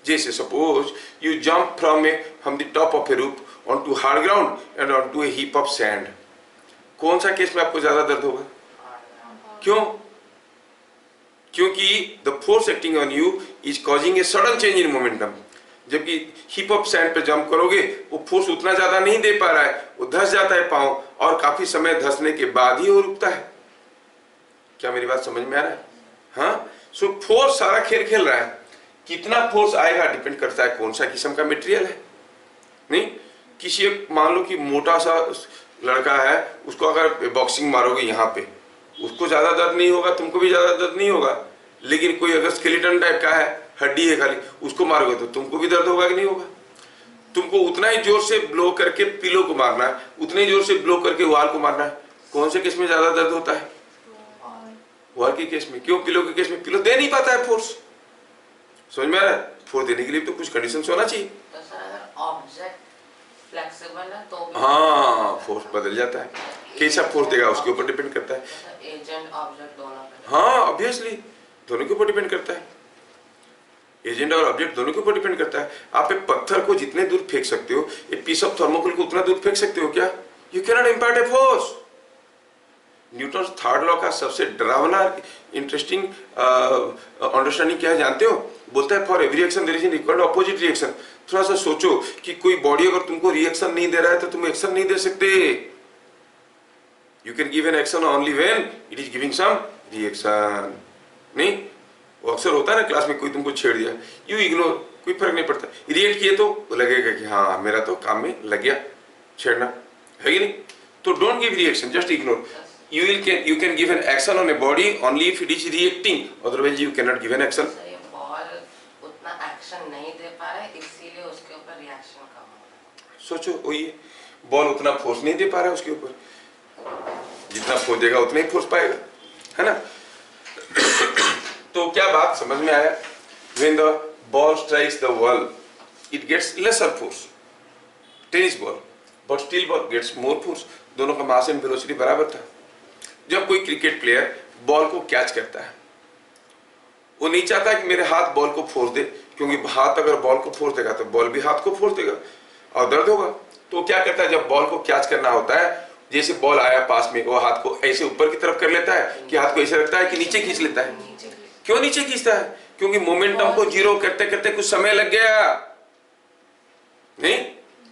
जैसे suppose you jump from the top of A roof onto hard ground and onto a heap of sand, कौन सा केस में आपको ज्यादा दर्द होगा? क्यों? क्योंकि the force acting on you is causing a sudden change in momentum। जबकि heap of sand पे जंप करोगे वो फोर्स उतना ज्यादा नहीं दे पा रहा है, वो धस जाता है पांव, और काफी समय धसने के बाद ही वो रुकता है। क्या मेरी बात समझ में आ रहा है? हाँ, सो फोर्स सारा खेल खेल रहा है। कितना फोर्स आएगा डिपेंड करता है कौन सा किस्म का मटेरियल है। नहीं, किसी एक मान लो कि मोटा सा लड़का है, उसको अगर बॉक्सिंग मारोगे यहाँ पे, उसको ज्यादा दर्द नहीं होगा, तुमको भी ज्यादा दर्द नहीं होगा। लेकिन कोई अगर स्केलेटन टाइप का है, हड्डी है खाली, उसको मारोगे तो तुमको भी दर्द होगा कि नहीं होगा? तुमको उतना ही जोर से ब्लो करके पिलो को मारना है, उतने ही जोर से ब्लो करके वाल को मारना है, कौन से केस में ज्यादा दर्द होता है? वाल के केस में। क्यों? पिलो के केस में पिलो दे नहीं पाता है फोर्स। समझ में आ रहा है? फोर्स देने के लिए तो कुछ कंडीशन होना चाहिए।
तो सर ऑब्जेक्ट फ्लेक्सिबल है तो
हाँ, फोर्स बदल जाता है। कैसा फोर्स देगा उसके ऊपर डिपेंड करता है।
एजेंट ऑब्जेक्ट दोनों पे,
हाँ ऑब्वियसली दोनों के ऊपर डिपेंड करता है। एजेंट और ऑब्जेक्ट दोनों के ऊपर डिपेंड करता है। आप एक पत्थर को जितने दूर फेंक सकते हो, एक पीस ऑफ थर्मोकोल को उतना दूर फेंक सकते हो क्या? You can not impart a force. Newton third law का सबसे डरावना इंटरेस्टिंग अंडरस्टैंडिंग क्या है जानते हो? बोलता है for every reaction there is an equal opposite reaction. थोड़ा सा सोचो कि कोई बॉडी अगर तुमको रिएक्शन नहीं दे रहा है तो तुम एक्शन नहीं दे सकते। You can give an action only when it is giving some reaction. नहीं, वो अक्सर होता है ना, क्लास में कोई तुमको छेड़ दिया, यू इग्नोर, कोई फर्क नहीं पड़ता। रिएक्ट किए तो लगेगा कि हाँ मेरा तो काम में लग गया, छेड़ना है कि नहीं? तो don't give reaction, just ignore. You can give an action on a body only if it is reacting, otherwise you cannot give an action।
Ball उतना एक्शन नहीं दे पा रहा है, इसीलिए उसके ऊपर रिएक्शन कम हो रहा है।
सोचो वही है, बॉल उतना फोर्स नहीं दे पा रहा है उसके ऊपर, जितना फोर्स देगा उतना ही फोर्स पाएगा, है ना? तो क्या बात समझ में आया? When the ball strikes the wall, it gets lesser force, tennis ball, but steel ball gets more force। दोनों का मास एंड वेलोसिटी बराबर था। जब कोई क्रिकेट प्लेयर बॉल को कैच करता है, वो नहीं चाहता कि मेरे हाथ बॉल को फोर्स दे, क्योंकि हाथ अगर बॉल को फोर्स देगा तो बॉल भी हाथ को फोर्स देगा और दर्द होगा। तो क्या करता है, जब बॉल को कैच करना होता है, जैसे बॉल आया पास में, वो हाथ को ऐसे ऊपर की तरफ कर लेता है कि हाथ को ऐसे रखता है कि नीचे खींच लेता है। क्यों नीचे खींचता है? क्योंकि मोमेंटम को जीरो करते करते कुछ समय लग गया। नहीं,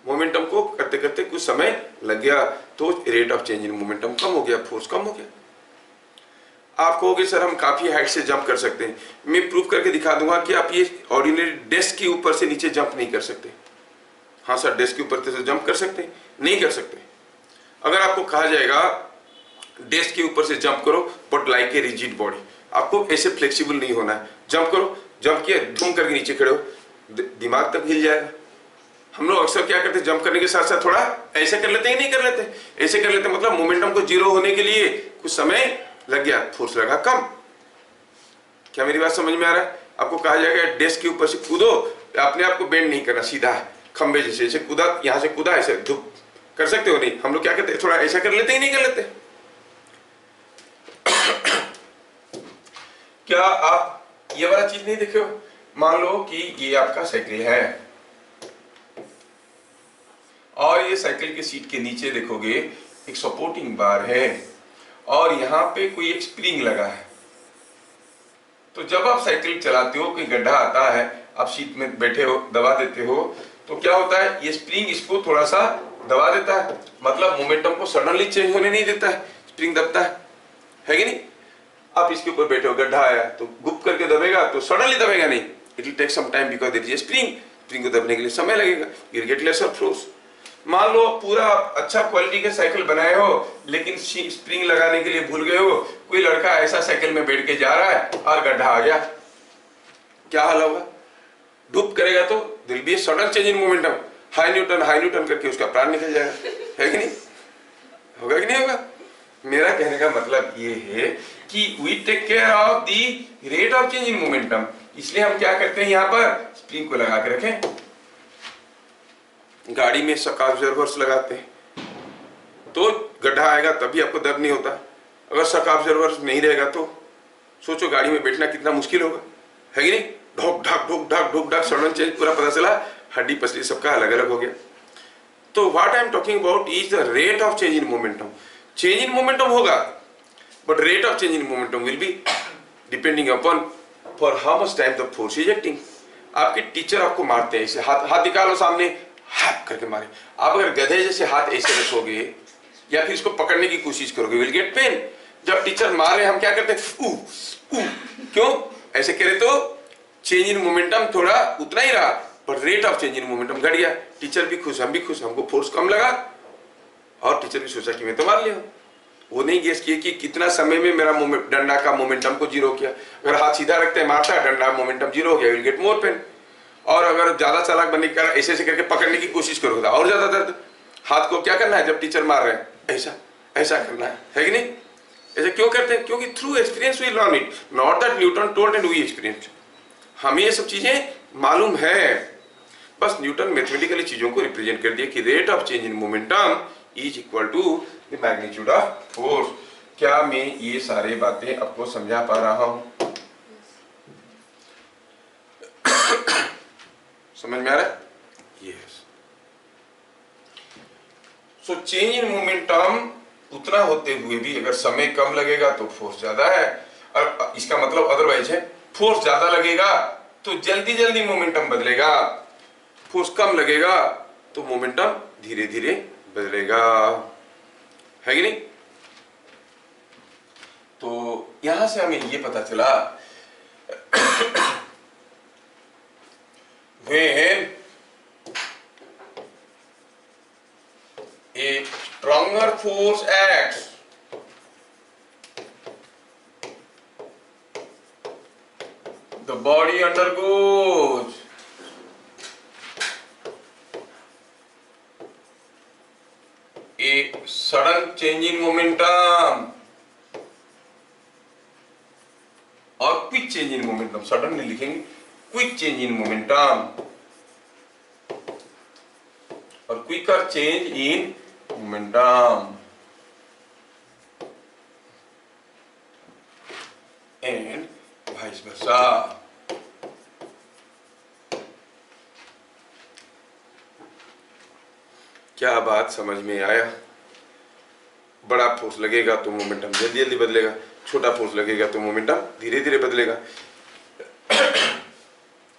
मोमेंटम को करते करते कुछ समय लग गया, तो rate of change in momentum कम हो गया, फोर्स कम हो गया। आप कहोगे सर हम काफी हाइट से जंप कर सकते हैं। मैं प्रूव करके दिखा दूंगा कि आप ये ऑर्डिनरी डेस्क के ऊपर से नीचे जंप नहीं कर सकते। हाँ सर, डेस्क के ऊपर से जंप कर सकते हैं? नहीं कर सकते। अगर आपको कहा जाएगा डेस्क के ऊपर से जंप करो but like a rigid body, आपको ऐसे फ्लेक्सिबल नहीं होना है। जंप करो, जंप किया, धूम करके नीचे खड़े हो, दिमाग तक हिल जाएगा। हम लोग अक्सर क्या करते हैं, जंप करने के साथ साथ थोड़ा ऐसे कर लेते हैं, नहीं कर लेते, ऐसे कर लेते हैं, मतलब मोमेंटम को जीरो होने के लिए कुछ समय लग गया, फोर्स लगा कम। क्या मेरी बात समझ में आ रहा है? आपको कहा जाएगा डेस्क के ऊपर से कूदो, अपने आप को बेंड नहीं करना, सीधा खंबे जैसे, ऐसे कूदा, यहां से कूदा, ऐसे धुप कर सकते हो नहीं? हम लोग क्या करते हैं, थोड़ा ऐसा कर लेते ही नहीं कर लेते? क्या आप ये वाला चीज नहीं देखे हो? मान लो कि ये आपका साइकिल है और ये साइकिल के सीट के नीचे देखोगे एक सपोर्टिंग बार है और यहाँ पे कोई एक स्प्रिंग लगा है। तो जब आप साइकिल चलाते हो, कोई गड्ढा आता है, आप सीट में बैठे हो, दबा देते हो, तो क्या होता है, ये स्प्रिंग इसको थोड़ा सा दबा देता है, मतलब मोमेंटम को सडनली चेंज होने नहीं देता है, स्प्रिंग दबता है कि नहीं? आप इसके ऊपर बैठे हो, गड्ढा आया तो गुप करके दबेगा तो सडनली दबेगा नहीं, it will take some time because there is spring को दबने के लिए समय लगेगा, यू गेट लेसर फोर्स। मान लो पूरा अच्छा क्वालिटी के साइकिल बनाए हो लेकिन स्प्रिंग लगाने के लिए भूल गए हो, कोई लड़का ऐसा साइकिल में बैठ के जा रहा है और गड्ढा आ गया, क्या हाल होगा? डुप करेगा तो दिल be sudden change in momentum, high newton करके उसका प्राण निकल जाएगा, है कि नहीं? होगा कि नहीं होगा? मेरा कहने का मतलब ये है कि we take care of the rate of change in momentum, इसलिए हम क्या करते हैं, यहाँ पर स्प्रिंग को लगा के रखें। गाड़ी में शॉक ऑब्जर्वर्स लगाते हैं तो गड्ढा आएगा तभी आपको दर्द नहीं होता, अगर शॉक ऑब्जर्वर्स नहीं रहेगा तो सोचो गाड़ी में बैठना कितना मुश्किल होगा, है कि नहीं? ढोक ढाक ढोक ढाक ढोक ढाक, सडन चेंज पूरा पता चला, हड्डी पसली सबका अलग अलग हो गया। तो what I am talking about is the rate of change in momentum. Change in momentum होगा but rate of change in momentum will be depending upon for how much time the force is acting. आपके teacher आपको मारते हैं, ऐसे हाथ निकालो सामने, हाथ करके मारे, आप अगर गधे जैसे हाथ ऐसे रखोगे या फिर इसको पकड़ने की कोशिश करोगे, विल गेट पेन। जब टीचर मार रहे हम क्या करते हैं, क्यों ऐसे करे तो चेंज इन मोमेंटम थोड़ा उतना ही रहा पर rate of change in momentum घट गया, टीचर भी खुश, हम भी खुश, हमको फोर्स कम लगा और टीचर भी सोचा कि मैं तो मार लिया। वो नहीं गेस किए कि कितना समय में मेरा डंडा का मोमेंटम को जीरो किया। अगर हाथ सीधा रखते हैं मारता है, डंडा मोमेंटम जीरो हो गया, विल गेट मोर पेन। और अगर ज्यादा चालाक बनने का ऐसे ऐसे करके पकड़ने की कोशिश करोगे और ज्यादा दर्द। हाथ को क्या करना है जब टीचर मार रहे हैं, ऐसा ऐसा करना है कि नहीं? ऐसे क्यों करते हैं? क्योंकि through experience we learn it, not that Newton told and we experienced. हमें ये सब चीजें मालूम है, बस न्यूटन मैथमेटिकली चीजों को रिप्रेजेंट कर दिया कि rate of change in momentum is equal to the magnitude of force. क्या मैं ये सारे बातें आपको समझा पा रहा हूं? समझ में आ रहा है? Yes. So change in momentum उतना होते हुए भी अगर समय कम लगेगा तो फोर्स ज्यादा है, और इसका मतलब अदरवाइज है, फोर्स ज्यादा लगेगा तो जल्दी जल्दी मोमेंटम बदलेगा, फोर्स कम लगेगा तो मोमेंटम धीरे धीरे बदलेगा, है कि नहीं? तो यहां से हमें ये पता चला when a stronger force acts, the body undergoes a sudden change in momentum or quick change in momentum। Sudden नहीं लिखेंगे, क्विक चेंज इन मोमेंटम और quicker change in momentum and vice versa. क्या बात समझ में आया? बड़ा फोर्स लगेगा तो मोमेंटम जल्दी जल्दी बदलेगा, छोटा फोर्स लगेगा तो मोमेंटम धीरे धीरे बदलेगा।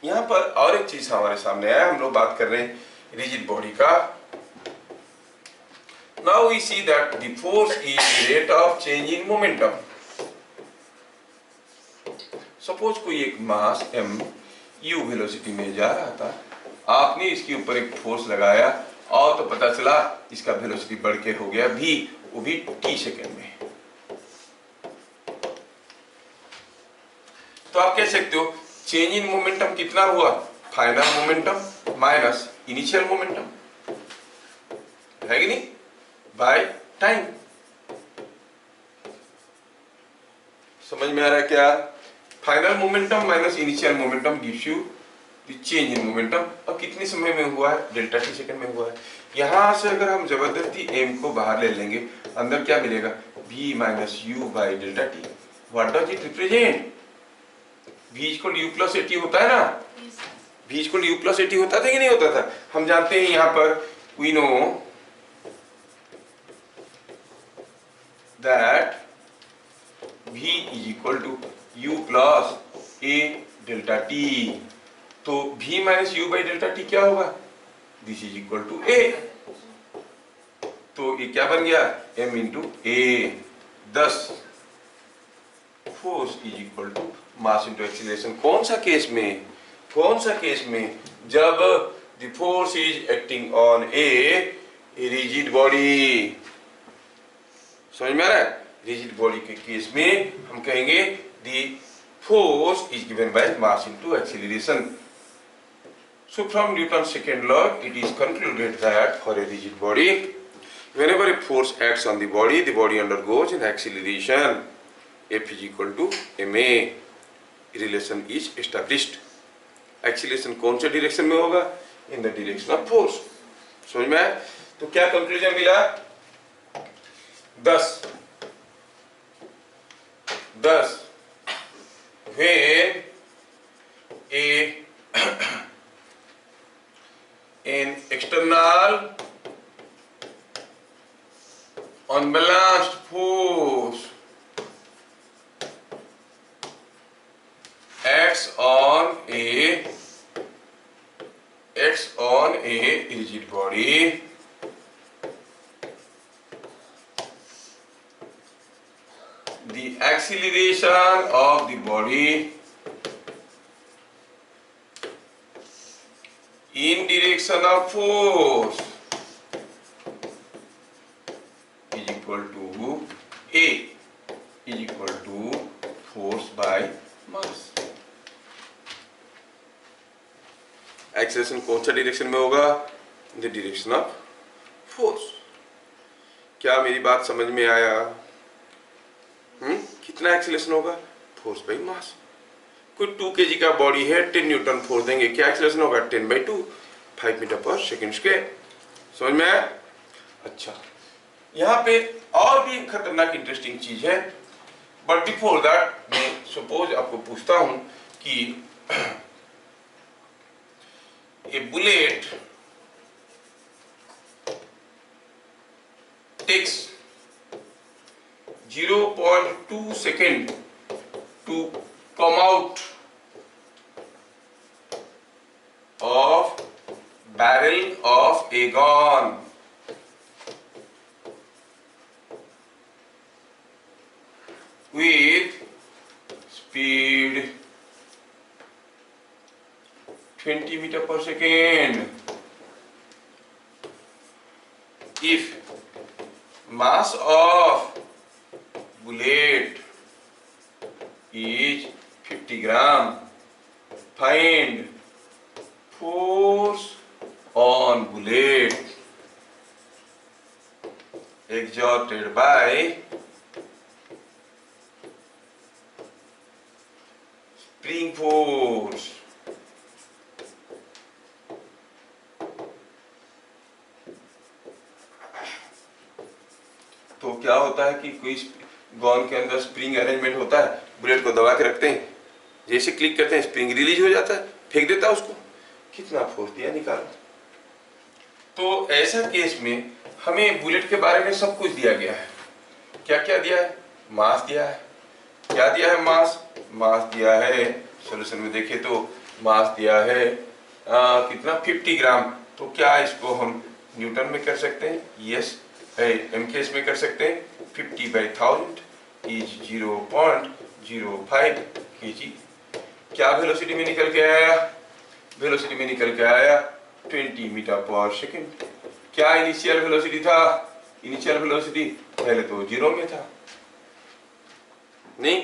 यहां पर और एक चीज हमारे सामने आया, हम लोग बात कर रहे हैं रिजिड बॉडी का। Now we see that the force is rate of change in momentum. Suppose कोई एक मास m u वेलोसिटी में जा रहा था, आपने इसके ऊपर एक फोर्स लगाया और तो पता चला इसका वेलोसिटी बढ़ के हो गया v, वो भी t सेकेंड में। तो आप कह सकते हो चेंज इन मोमेंटम कितना हुआ, final momentum minus initial momentum, है कि नहीं, बाय टाइम। समझ में आ रहा है क्या? Final momentum minus initial momentum gives you change in momentum अब कितने समय में हुआ है, डेल्टा टी सेकंड में हुआ है। यहां से अगर हम जबरदस्ती m को बाहर ले लेंगे, अंदर क्या मिलेगा, v minus u by delta T. What does it represent, v equal you plus eighty होता है ना, v equal you plus eighty होता था कि नहीं होता था। हम जानते हैं यहाँ पर we know that v is equal to u plus a delta t. तो v minus u by delta t क्या होगा, this is equal to a। तो ये क्या बन गया, m into a। 10 force is equal to mass into acceleration. कौन सा केस में, कौन सा केस में, जब the force is acting on a rigid body. समझ में आ रहा है, रिजिड बॉडी के केस में हम कहेंगे the force is given by mass into acceleration. So from Newton's second law, it is concluded that for a rigid body, whenever a force acts on the body undergoes an acceleration. F is equal to ma. Relation is established. Acceleration कौन से direction में होगा, in the direction of force. समझ में आया। तो क्या conclusion मिला, 10 when an external unbalanced force acts on a rigid body, the acceleration of the body in direction of force is equal to A is equal to force by mass. Acceleration कौन सा direction में होगा, in the direction of force. क्या मेरी बात समझ में आया? कितना एक्सेलरेशन होगा, फोर्स बाई मास। कोई 2 kg का बॉडी है, 10 न्यूटन फोर्स देंगे, क्या एक्सेलरेशन होगा, 10/2, 5 मीटर पर सेकेंड स्क्वायर। समझ में आया। अच्छा, यहाँ पे और भी एक खतरनाक इंटरेस्टिंग चीज है, बट बिफोर दैट मैं सपोज आपको पूछता हूं कि a bullet takes 0.2 second to come out of barrel of a gun. With speed 20 meter per second. If mass of bullet is 50 gram, find force on bullet exerted by spring force. तो क्या होता है कि कोई gun के अंदर spring arrangement होता है, बुलेट को दबा के रखते हैं, जैसे क्लिक करते हैं स्प्रिंग रिलीज हो जाता है, फेंक देता है उसको, कितना फोर्स दिया, निकालो। तो ऐसा केस में हमें बुलेट के बारे में सब कुछ दिया गया है। क्या क्या दिया है, मास दिया है, क्या दिया है, मास दिया है, सोल्यूशन में देखे तो मास दिया है कितना, 50 ग्राम। तो क्या इसको हम न्यूटन में कर सकते हैं, यस, एमकेएस में कर सकते हैं। 50/1000 इज 0.05 kg। क्या वेलोसिटी में निकल के आया, वेलोसिटी में निकल के आया 20 मीटर पर सेकेंड। क्या इनिशियल वेलोसिटी था, इनिशियल वेलोसिटी पहले तो 0 में था, नहीं,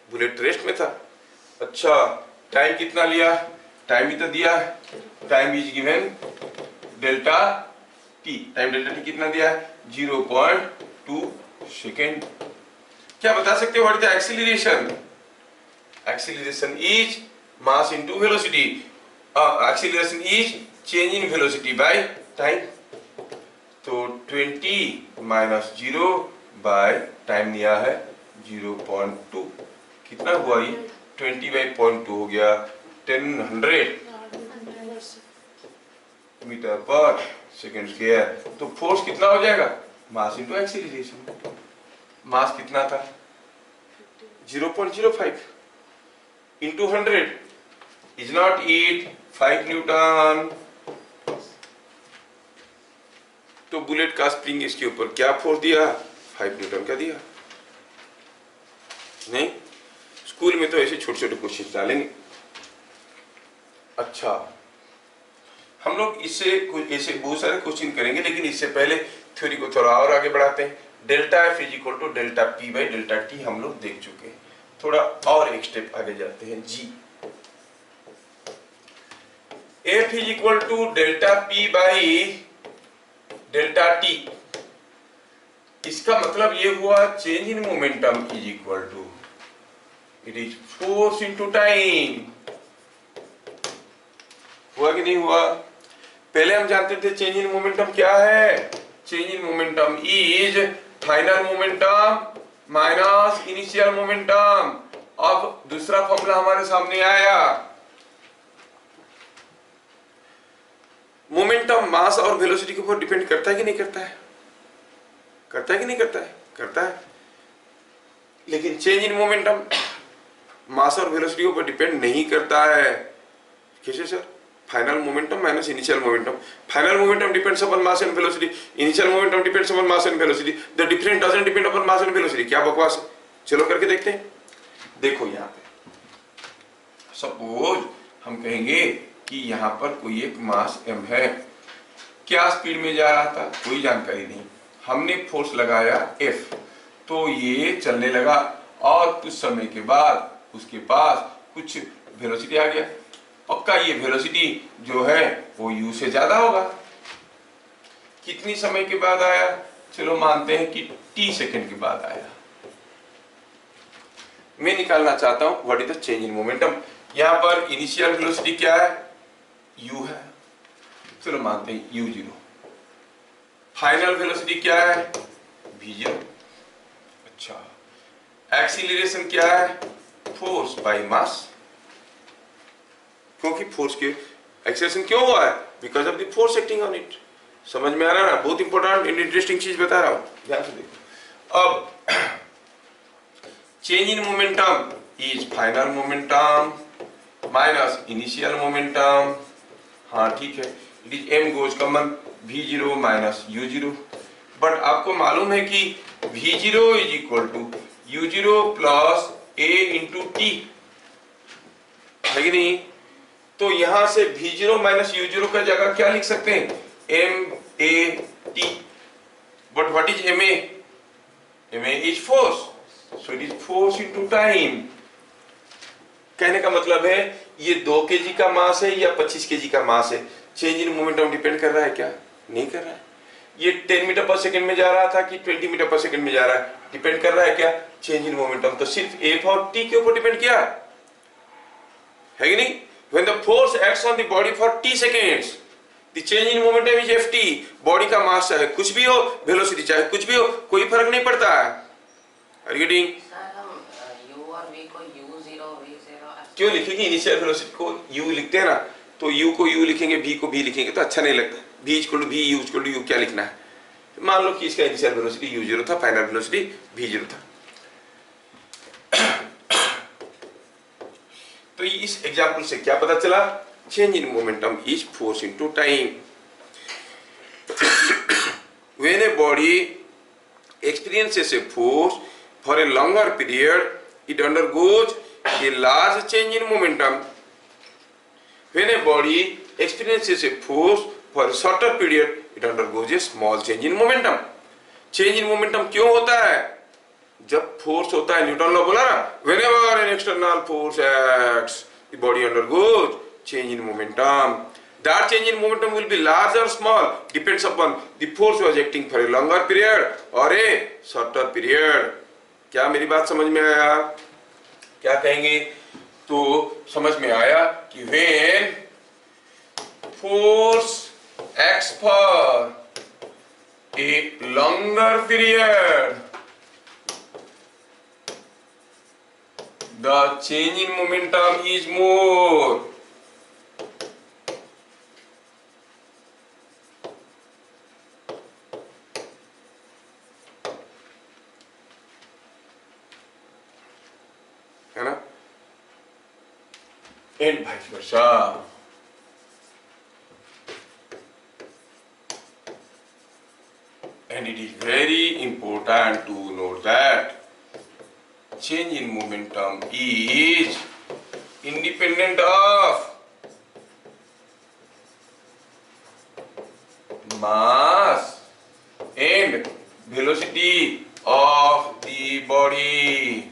बुलेट रेस्ट में था। अच्छा, टाइम कितना लिया, टाइम भी तो दिया है, time is given delta T, time delta T कितना दिया है, 0.2 सेकेंड। क्या बता सकते हो what is the acceleration, acceleration is mass into velocity. Acceleration is change in velocity by time. तो 20 माइनस 0 बाय टाइम लिया है 0.2, कितना हुआ ये 20/0.2 हो गया 10 मीटर पर सेकेंड स्क्वायर। तो फोर्स कितना हो जाएगा, मास इनटू एक्सीलरेशन। मास कितना था 0.05 into 100 is not it 5 Newton. तो बुलेट का स्प्रिंग इसके ऊपर क्या फोर्स दिया, 5 न्यूटन का दिया। नहीं, स्कूल में तो ऐसे छोटे छोटे क्वेश्चन डालेंगे। अच्छा, हम लोग इससे कुछ ऐसे बहुत सारे क्वेश्चन करेंगे, लेकिन इससे पहले थ्योरी को थोड़ा और आगे बढ़ाते हैं। Delta F is equal to delta p by delta t हम लोग देख चुके हैं, थोड़ा और एक स्टेप आगे जाते हैं। जी, f is equal to delta p by delta t, इसका मतलब ये हुआ change in momentum is equal to it is force into time. हुआ कि नहीं हुआ? पहले हम जानते थे चेंज इन मोमेंटम क्या है, change in momentum is final momentum minus initial momentum. अब दूसरा फॉर्मूला हमारे सामने आया, मोमेंटम मास और वेलोसिटी के ऊपर डिपेंड करता है कि नहीं करता है, करता है कि नहीं करता है, करता है। लेकिन चेंज इन मोमेंटम मास और वेलोसिटी के ऊपर डिपेंड नहीं करता है। कैसे sir? Final momentum minus initial momentum. Final momentum depends upon mass and velocity, initial momentum depends upon mass and velocity, the difference doesn't depend upon mass and velocity. क्या बकवास है? चलो करके देखते हैं। देखो यहाँ पे सपोज हम कहेंगे कि यहाँ पर कोई एक मास m है, क्या स्पीड में जा रहा था कोई जानकारी नहीं, हमने फोर्स लगाया F, तो ये चलने लगा और कुछ समय के बाद उसके पास कुछ वेलोसिटी आ गया। पक्का ये वेलोसिटी जो है वो u से ज्यादा होगा। कितनी समय के बाद आया? चलो मानते हैं कि t सेकंड के बाद आया। मैं निकालना चाहता हूं what is the change in momentum. यहां पर इनिशियल वेलोसिटी क्या है, u है, चलो मानते हैं u0। फाइनल वेलोसिटी क्या है, v0। अच्छा, एक्सीलरेशन क्या है, फोर्स बाय मास। क्योंकि फोर्स के एक्सेलरेशन क्यों हुआ है, because of the force acting on it. समझ में आ रहा है ना? बहुत इंपॉर्टेंट एंड इंटरेस्टिंग चीज बता रहा हूं, ध्यान से देखो। अब change in momentum is final momentum minus initial momentum. हाँ ठीक है, it is m goes common v0 minus u0। But आपको मालूम है कि v0 is equal to u0 plus a into t, है कि नहीं? तो यहां से v0 माइनस u0 का जगह क्या लिख सकते हैं, ma t। But what is ma? ma is force, so it is force into time. कहने का मतलब है ये 2 kg का मास है या 25 kg का मास है, चेंज इन मोमेंटम डिपेंड कर रहा है क्या? नहीं कर रहा है। ये 10 मीटर पर सेकंड में जा रहा था कि 20 मीटर पर सेकंड में जा रहा है, डिपेंड कर रहा है क्या? Change in momentum. तो सिर्फ f और t के ऊपर डिपेंड किया है कि नहीं? When the force acts on the body for t seconds, the change in momentum is ft। Body का मास चाहे कुछ भी हो, वेलोसिटी चाहे कुछ भी हो, कोई फर्क नहीं पड़ता है। Are you getting?
सर हम u और v को u0 v0
क्यों लिखेंगे? इनिशियल वेलोसिटी को u लिखते हैं ना, तो u को u लिखेंगे, v को v लिखेंगे तो अच्छा नहीं लगता। v equal to v, u equal to u क्या लिखना है? मान लो कि इसका इनिशियल वेलोसिटी u0 था, फाइनल वेलोसिटी v0 था। तो इस एग्जांपल से क्या पता चला? Change in momentum is force into time. When a body experiences a force for a longer period, it undergoes a large change in momentum. When a body experiences a force for a shorter period, it undergoes a small change in momentum. Change in momentum क्यों होता है? जब force होता है, Newton law बोला ना, whenever an external force acts, the body undergoes change in momentum. That change in momentum will be large or small, depends upon the force was acting for a longer period or a shorter period. क्या मेरी बात समझ में आया? क्या कहेंगे? तो समझ में आया कि when force acts for a longer period, the change in momentum is more. है ना? And vice versa. And it is very important to note that change in momentum is independent of mass and velocity of the body.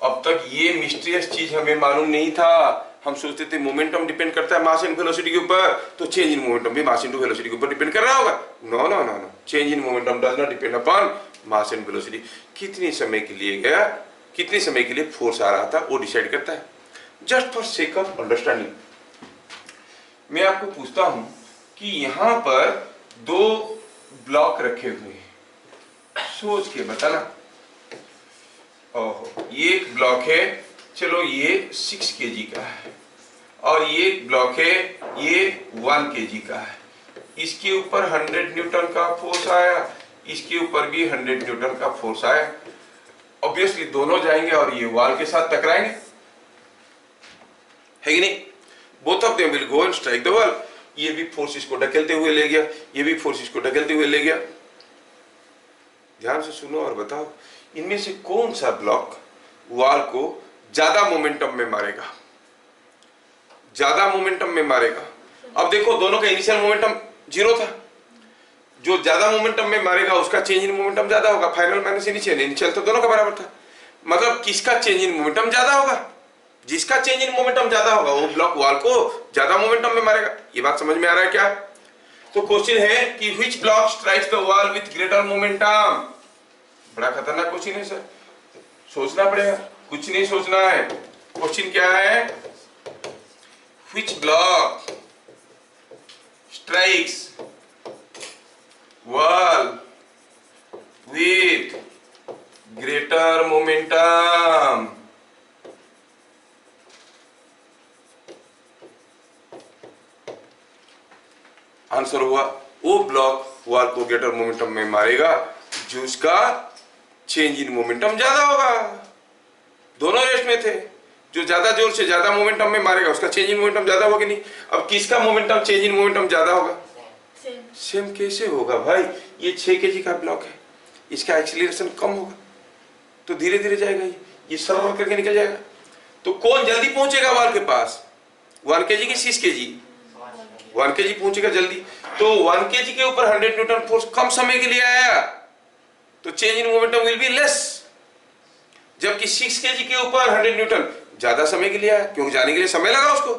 अब तक ये mysterious चीज हमें मालूम नहीं था। हम सोचते थे मोमेंटम डिपेंड करता है मास एंड वेलोसिटी के ऊपर, तो चेंज इन मोमेंटम भी मास एंड वेलोसिटी के ऊपर डिपेंड कर रहा होगा। No no no no, change in momentum does not depend upon mass and velocity. कितने समय के लिए गया, कितने समय के लिए फोर्स आ रहा था, वो डिसाइड करता है। Just for sake of understanding मैं आपको पूछता हूं कि यहां पर दो ब्लॉक रखे हुए हैं, सोच के बताना। ओहो, ये एक ब्लॉक है, चलो ये 6 kg का है, और ये ब्लॉक है, ये 1 kg का है। इसके ऊपर 100 न्यूटन का फोर्स आया, इसके ऊपर भी 100 न्यूटन का फोर्स आया। ऑब्वियसली दोनों जाएंगे और ये वॉल के साथ टकराएंगे, है कि नहीं? Both of them will go and strike the wall. ये भी फोर्स इसको ढकेलते हुए ले गया, ये भी फोर्स इसको ढकेलते हुए ले गया। ध्यान से सुनो और बताओ, इनमें से कौन सा ब्लॉक वॉल को ज्यादा मोमेंटम में मारेगा, ज्यादा मोमेंटम में मारेगा? अब देखो, दोनों का इनिशियल मोमेंटम 0 था। जो ज्यादा मोमेंटम में मारेगा उसका चेंज इन मोमेंटम ज्यादा होगा। फाइनल माइनस इनिशियल, इनिशियल तो दोनों का बराबर था। मतलब किसका चेंज इन मोमेंटम ज्यादा होगा? जिसका चेंज इन मोमेंटम ज्यादा होगा वो ब्लॉक वॉल को ज्यादा मोमेंटम में मारेगा। ये बात समझ में आ रहा है क्या? तो क्वेश्चन है कि which block strikes the wall with greater momentum. बड़ा खतरनाक क्वेश्चन है सर, सोचना पड़ेगा, कुछ नहीं सोचना है। क्वेश्चन क्या है? Which block strikes wall with greater momentum। Answer हुआ वो ब्लॉक वॉल को ग्रेटर मोमेंटम में मारेगा जो उसका चेंज इन मोमेंटम ज्यादा होगा। दोनों रेस्ट में थे, जो ज्यादा जोर से ज्यादा मोमेंटम में मारेगा उसका चेंज इन मोमेंटम ज्यादा होगा कि नहीं? अब किसका मोमेंटम चेंज इन मोमेंटम ज्यादा होगा? सेम कैसे होगा भाई? ये 6 kg का ब्लॉक है, इसका एक्सीलरेशन कम होगा तो धीरे धीरे जाएगा, ये सर्वर करके निकल जाएगा। तो कौन जल्दी पहुंचेगा वॉल के पास? 1 kg की 6 kg? 1 kg पहुंचेगा जल्दी। तो 1 kg के ऊपर 100 न्यूटन फोर्स कम समय के लिए आया तो change in momentum will be less. जबकि 6 kg के ऊपर 100 न्यूटन ज्यादा समय के लिए आया, क्योंकि जाने के लिए समय लगा उसको।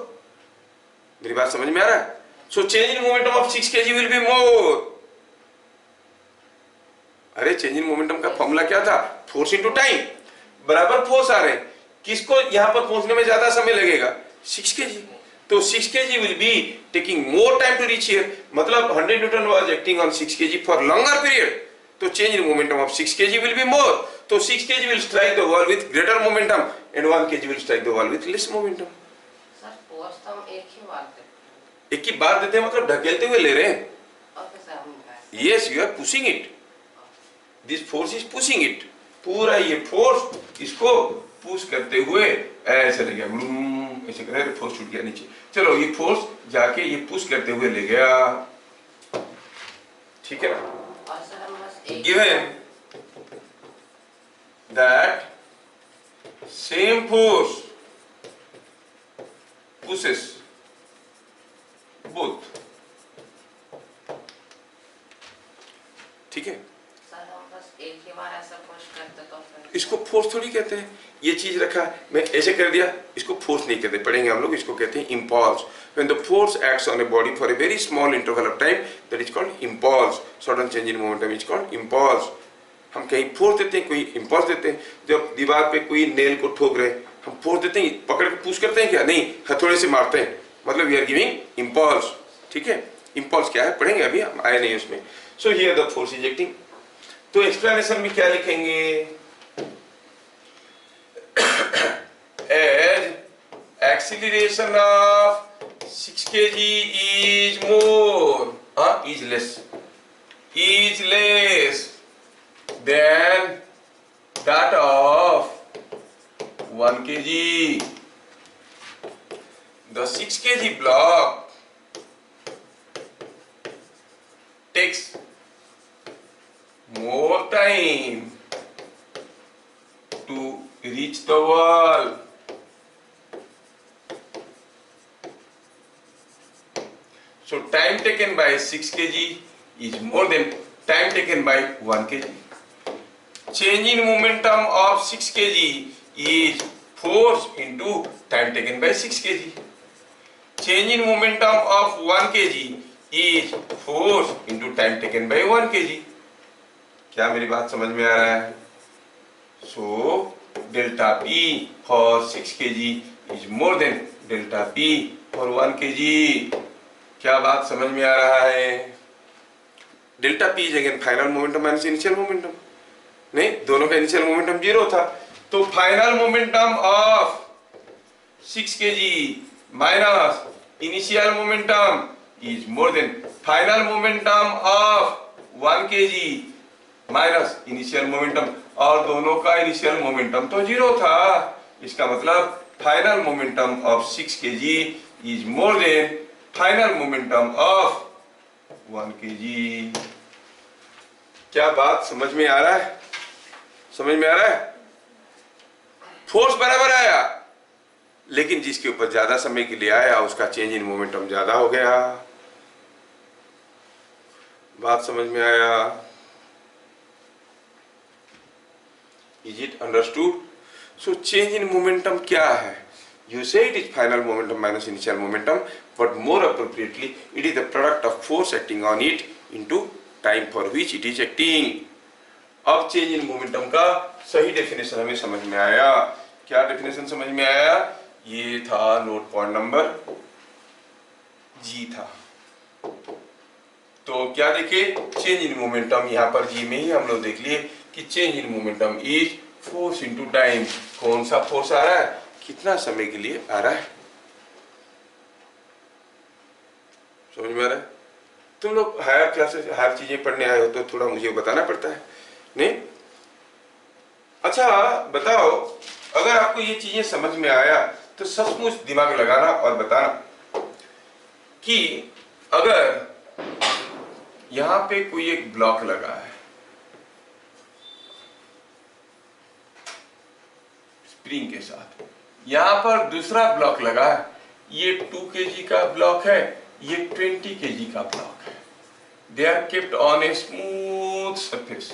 मेरी बात समझ में आ रहा है? So change in momentum of 6 kg will be more। अरे चेंज इन मोमेंटम का फॉर्मूला क्या था? Force into time. बराबर फोर्स आ रहे हैं, किसको यहां पर पहुंचने में ज्यादा समय लगेगा? 6 kg। तो 6 kg will be taking more time to reach here। मतलब 100 Newton was acting on 6 kg for longer period। तो change in momentum of 6 kg will be more। तो 6 kg will strike the wall with greater momentum and 1 kg will strike the wall with less momentum।
Sir force तो हम एक ही बार देते हैं।
एक ही बार देते हैं मतलब ढकेलते हुए ले रहे हैं। Yes, you are pushing it। This force is pushing it। पूरा ये फोर्स इसको पुश करते हुए ऐसे ले गया, ऐसे कर फोर्स छूट गया नीचे। चलो ये फोर्स जाके ये पुश करते हुए ले गया, ठीक है ना? Given that same force pushes both, ठीक है?
सर हम बस एक ही बार ऐसा पुश करते तो फिर
इसको फोर्स थोड़ी कहते हैं। ये चीज रखा, मैं ऐसे कर दिया, इसको फोर्स नहीं कहते, पढ़ेंगे हम लोग, इसको कहते हैं impulse. When the force acts on a body for a very small interval of time, that is called impulse। Sudden change in momentum is called impulse। हम कहीं फोर्स देते हैं, कोई इम्पल्स देते हैं। जब दीवार पे कोई नेल को ठोक रहे, हम फोर्स देते हैं, पकड़ के पुश करते हैं क्या? नहीं, हथौड़े से मारते हैं, मतलब वी आर गिविंग इम्पल्स, ठीक है, इम्पल्स क्या है पढ़ेंगे, अभी हम आए नहीं उसमें। So here the force is acting. तो एक्सप्लेनेशन में क्या लिखेंगे, as acceleration of 6 kg is more, is less than that of 1 kg. The 6 kg block takes more time to reach the wall. So time taken by 6 kg is more than time taken by 1 kg. Change in momentum of 6 kg is force into time taken by 6 kg. Change in momentum of 1 kg is force into time taken by 1 kg. क्या मेरी बात समझ में आ रहा है? So delta P for 6 kg is more than delta P for 1 kg. क्या बात समझ में आ रहा है? Delta P is again final momentum minus initial momentum. नहीं, दोनों का इनिशियल मोमेंटम 0 था, तो final momentum of 6 kg minus initial momentum is more than final momentum of 1 kg minus initial momentum, और दोनों का इनिशियल मोमेंटम तो 0 था। इसका मतलब final momentum of 6 kg is more than final momentum of 1 kg। क्या बात समझ में आ रहा है? समझ में आ रहा है? फोर्स बराबर आया, लेकिन जिसके ऊपर ज्यादा समय के लिए आया उसका चेंज इन मोमेंटम ज्यादा हो गया। बात समझ में आया? Is it understood? So change in momentum क्या है? You say it is final momentum minus initial momentum, but more appropriately, it is the product of force acting on it into time for which it is acting. अब change in momentum का सही definition हमें समझ में आया। क्या definition समझ में आया? ये था नोट पॉइंट नंबर जी था। तो क्या देखे, चेंज इन मोमेंटम यहाँ पर जी में ही हम लोग देख लिए कि change in momentum is force into time. कौन सा फोर्स आ रहा है, कितना समय के लिए आ रहा है? समझ में आ रहा है? तुम लोग हायर क्लासेस हायर चीजें पढ़ने आए हो तो थोड़ा मुझे बताना पड़ता है, नहीं? अच्छा बताओ, अगर आपको ये चीजें समझ में आया तो सचमुच दिमाग लगाना और बताना कि अगर यहां पे कोई एक ब्लॉक लगा है स्प्रिंग के साथ, यहां पर दूसरा ब्लॉक लगा है, ये 2 kg का ब्लॉक है, ये 20 kg का ब्लॉक है। They are kept on a smooth surface.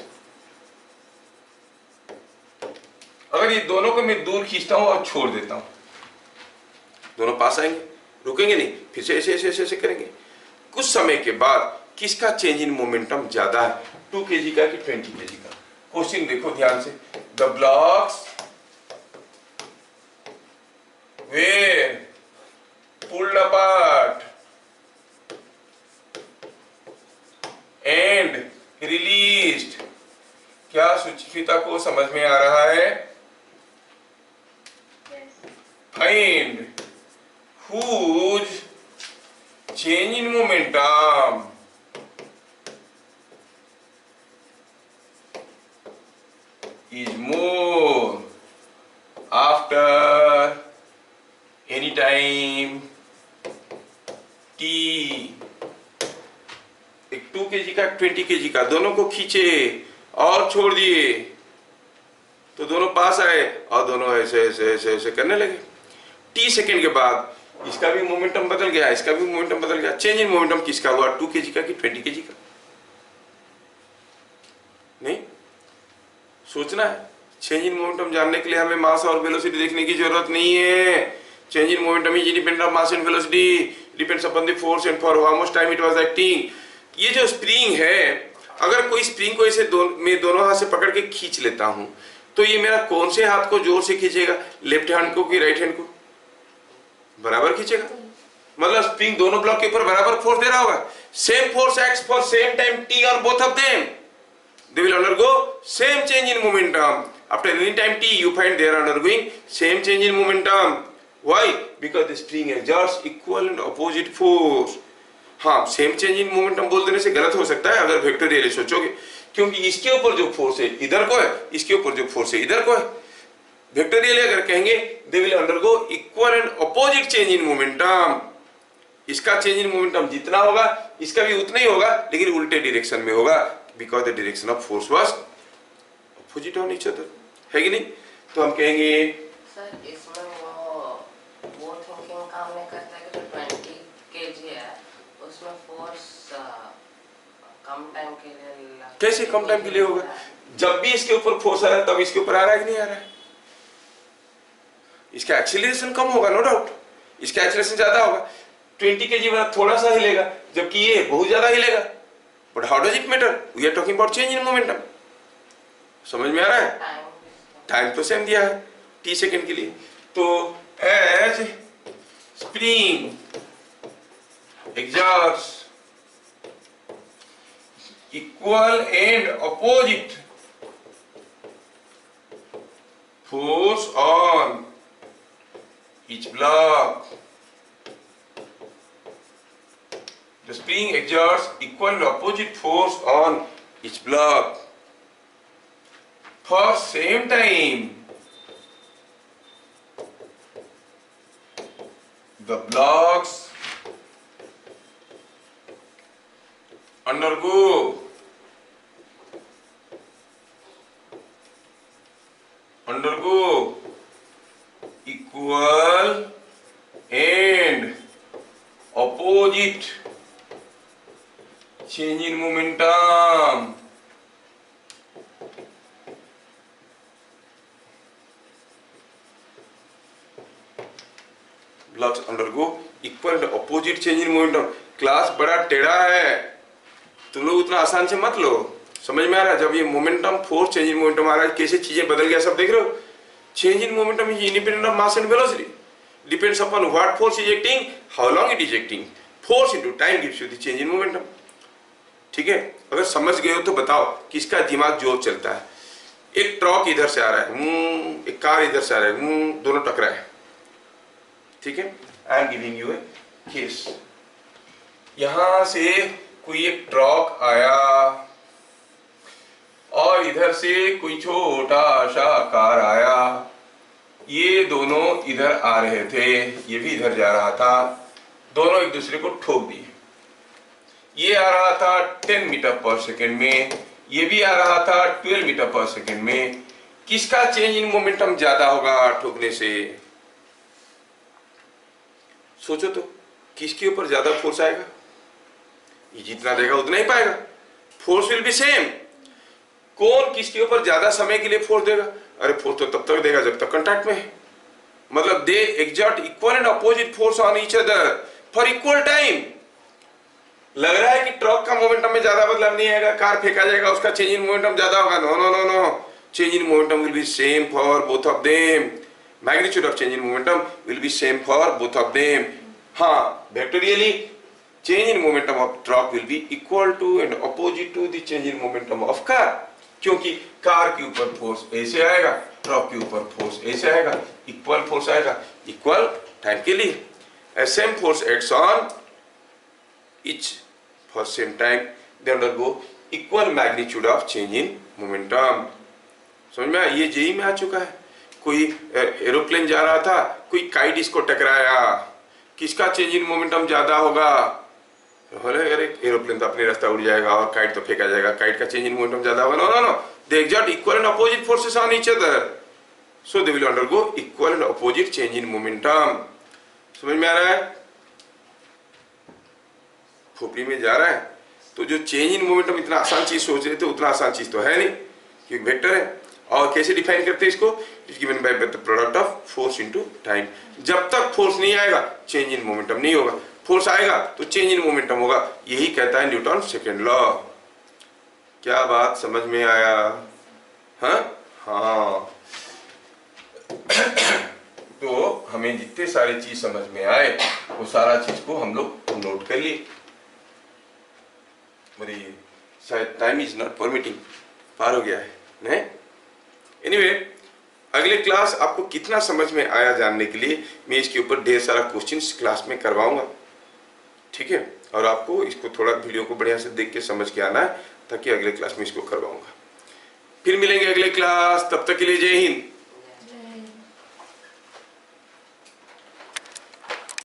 अगर ये दोनों को मैं दूर खींचता हूं और छोड़ देता हूं, दोनों पास आएंगे, रुकेंगे नहीं, फिर से ऐसे ऐसे ऐसे करेंगे। कुछ समय के बाद किसका चेंज इन मोमेंटम ज्यादा है, 2 kg का कि 20 kg का? क्वेश्चन देखो ध्यान से। The blocks were pulled apart and released. क्या सुचिता को समझ में आ रहा है? Find whose change in momentum is more after any time t। एक 2 kg का 20 kg का, दोनों को खींचे और छोड़ दिए तो दोनों पास आए और दोनों ऐसे ऐसे ऐसे ऐसे करने लगे। t सेकेंड के बाद इसका भी मोमेंटम बदल गया, इसका भी मोमेंटम बदल गया। चेंज इन मोमेंटम किसका हुआ, 2 kg का कि 20 kg का? नहीं सोचना है। चेंज इन मोमेंटम जानने के लिए हमें मास और वेलोसिटी देखने की जरूरत नहीं है। Change in momentum is independent of mass and velocity, depends upon the force and for how much time it was acting. ये जो स्प्रिंग है, अगर कोई स्प्रिंग को ऐसे मैं दोनों हाथ से पकड़ के खींच लेता हूं तो ये मेरा कौन से हाथ को जोर से खींचेगा, लेफ्ट हैंड को कि राइट हैंड को? बराबर खींचेगा, मतलब स्प्रिंग दोनों ब्लॉक के ऊपर बराबर फोर्स दे रहा होगा। Same force act for same time t on both of them, they will undergo same change in momentum. After any time t, you find they are undergoing same change in momentum. Why? Because the spring exerts equal and opposite force. हाँ, same change in momentum बोल देने से गलत हो सकता है अगर vectorially सोचोगे, क्योंकि इसके ऊपर जो फोर्स है इधर को है, इसके ऊपर जो फोर्स है इधर को है। वेक्टोरियली अगर कहेंगे दे will undergo equal and opposite change in momentum. इसका चेंज इन मोमेंटम जितना होगा इसका भी उतना ही होगा, लेकिन उल्टे डायरेक्शन में होगा, because the direction of force was opposite on each other, है कि नहीं? तो हम कहेंगे
सर इसमें वो थिंकिंग काम नहीं करता है कि जो 20 kg है उसमें फोर्स कम टाइम के लिए
कैसे कम टाइम के लिए होगा? जब भी इसके ऊपर फोर्स आ रहा है तब इसके ऊपर आ रहा है कि नहीं आ रहा है? इसका एक्सीलरेशन कम होगा, नो डाउट, इसका एक्सीलरेशन ज्यादा होगा। 20 kg वाला थोड़ा सा हिलेगा जबकि ये बहुत ज्यादा हिलेगा, but how does it matter? We are talking about change in momentum. समझ में आ रहा है? टाइम तो सेम दिया है t सेकंड के लिए। तो as spring exerts equal and opposite force on each block. The spring exerts equal and opposite force on each block for same time. The blocks undergo equal and opposite change in momentum. Blocks undergo equal and opposite change in momentum. Class बड़ा टेढ़ा है, तुम लोग उतना आसान से मत लो। समझ में आ रहा है? जब ये momentum force change in momentum आ रहा है, कैसे चीजें बदल गया सब देख रहे हो। Change in momentum is independent of mass and velocity, depends upon what force is acting, how long it is acting. Force into time gives you the change in momentum. ठीक है, अगर समझ गए हो तो बताओ किसका दिमाग जोर चलता है। एक ट्रक इधर से आ रहा है, एक कार इधर से आ रहा है, दोनों टकरा है। ठीक है, I am giving U A case. यहां से कोई एक ट्रक आया और इधर से कोई छोटा सा कार आया, ये दोनों इधर आ रहे थे, ये भी इधर जा रहा था, दोनों एक दूसरे को ठोक दिए। ये आ रहा था 10 मीटर पर सेकेंड में, ये भी आ रहा था 12 मीटर पर सेकेंड में। किसका चेंज इन मोमेंटम ज्यादा होगा ठोकने से? सोचो तो, किसके ऊपर ज्यादा फोर्स आएगा? ये जितना देगा उतना ही पाएगा, फोर्स विल बी सेम। कौन किसके ऊपर ज्यादा समय के लिए फोर्स देगा? अरे फोर्स तो तब तक देगा जब तक कांटेक्ट में है। मतलब they exert equal and opposite force on each other for equal time. लग रहा है कि ट्रक का मोमेंटम में ज्यादा बदलाव नहीं आएगा, कार फेंका जाएगा, उसका चेंज इन मोमेंटम ज्यादा होगा। No no no no, change in momentum will be same for both of them. Magnitude of change in momentum will be same for both of them. हाँ, vectorially change in momentum of truck will be equal to and opposite to the change in momentum of car, क्योंकि car के ऊपर force ऐसे आएगा, truck के ऊपर force ऐसे आएगा, इक्वल फोर्स आएगा इक्वल टाइम के लिए। Same force acts on each for same time, they undergo equal magnitude of change in momentum। समझ में आया? ये जेई में आ चुका है। कोई एरोप्लेन जा रहा था, कोई काइट इसको टकराया, किसका चेंज इन मोमेंटम ज्यादा होगा? अरे एरोप्लेन तो अपने रास्ता उड़ जाएगा और काइट तो फेंका जाएगा, काइट का चेंज इन मोमेंटम ज्यादा होगा। No no no, they exert equal and opposite forces on each other, so they will undergo equal and opposite change in momentum. समझ में आ रहा है? खोपड़ी में जा रहा है तो जो चेंज इन मोमेंटम इतना आसान चीज सोच रहे थे, उतना आसान चीज तो है नहीं, क्योंकि वेक्टर है। और कैसे डिफाइन करते हैं इसको? Is given by the product of force into time. जब तक फोर्स नहीं आएगा चेंज इन मोमेंटम नहीं होगा, फोर्स आएगा तो चेंज इन मोमेंटम होगा। यही कहता है न्यूटन सेकेंड लॉ। क्या बात समझ में आया? हाँ हाँ। तो हमें जितने सारे चीज समझ में आए वो सारा चीज को हम लोग नोट कर लिए। मेरी शायद टाइम इज नॉट परमिटिंग, पार हो गया है नहीं। एनीवे, अगले क्लास आपको कितना समझ में आया जानने के लिए मैं इसके ऊपर ढेर सारा क्वेश्चंस क्लास में करवाऊंगा, ठीक है। और आपको इसको थोड़ा वीडियो को बढ़िया से देख के समझ के आना है, ताकि अगले क्लास में इसको करवाऊंगा। फिर मिलेंगे अगले क्लास, तब तक के लिए जय हिंद।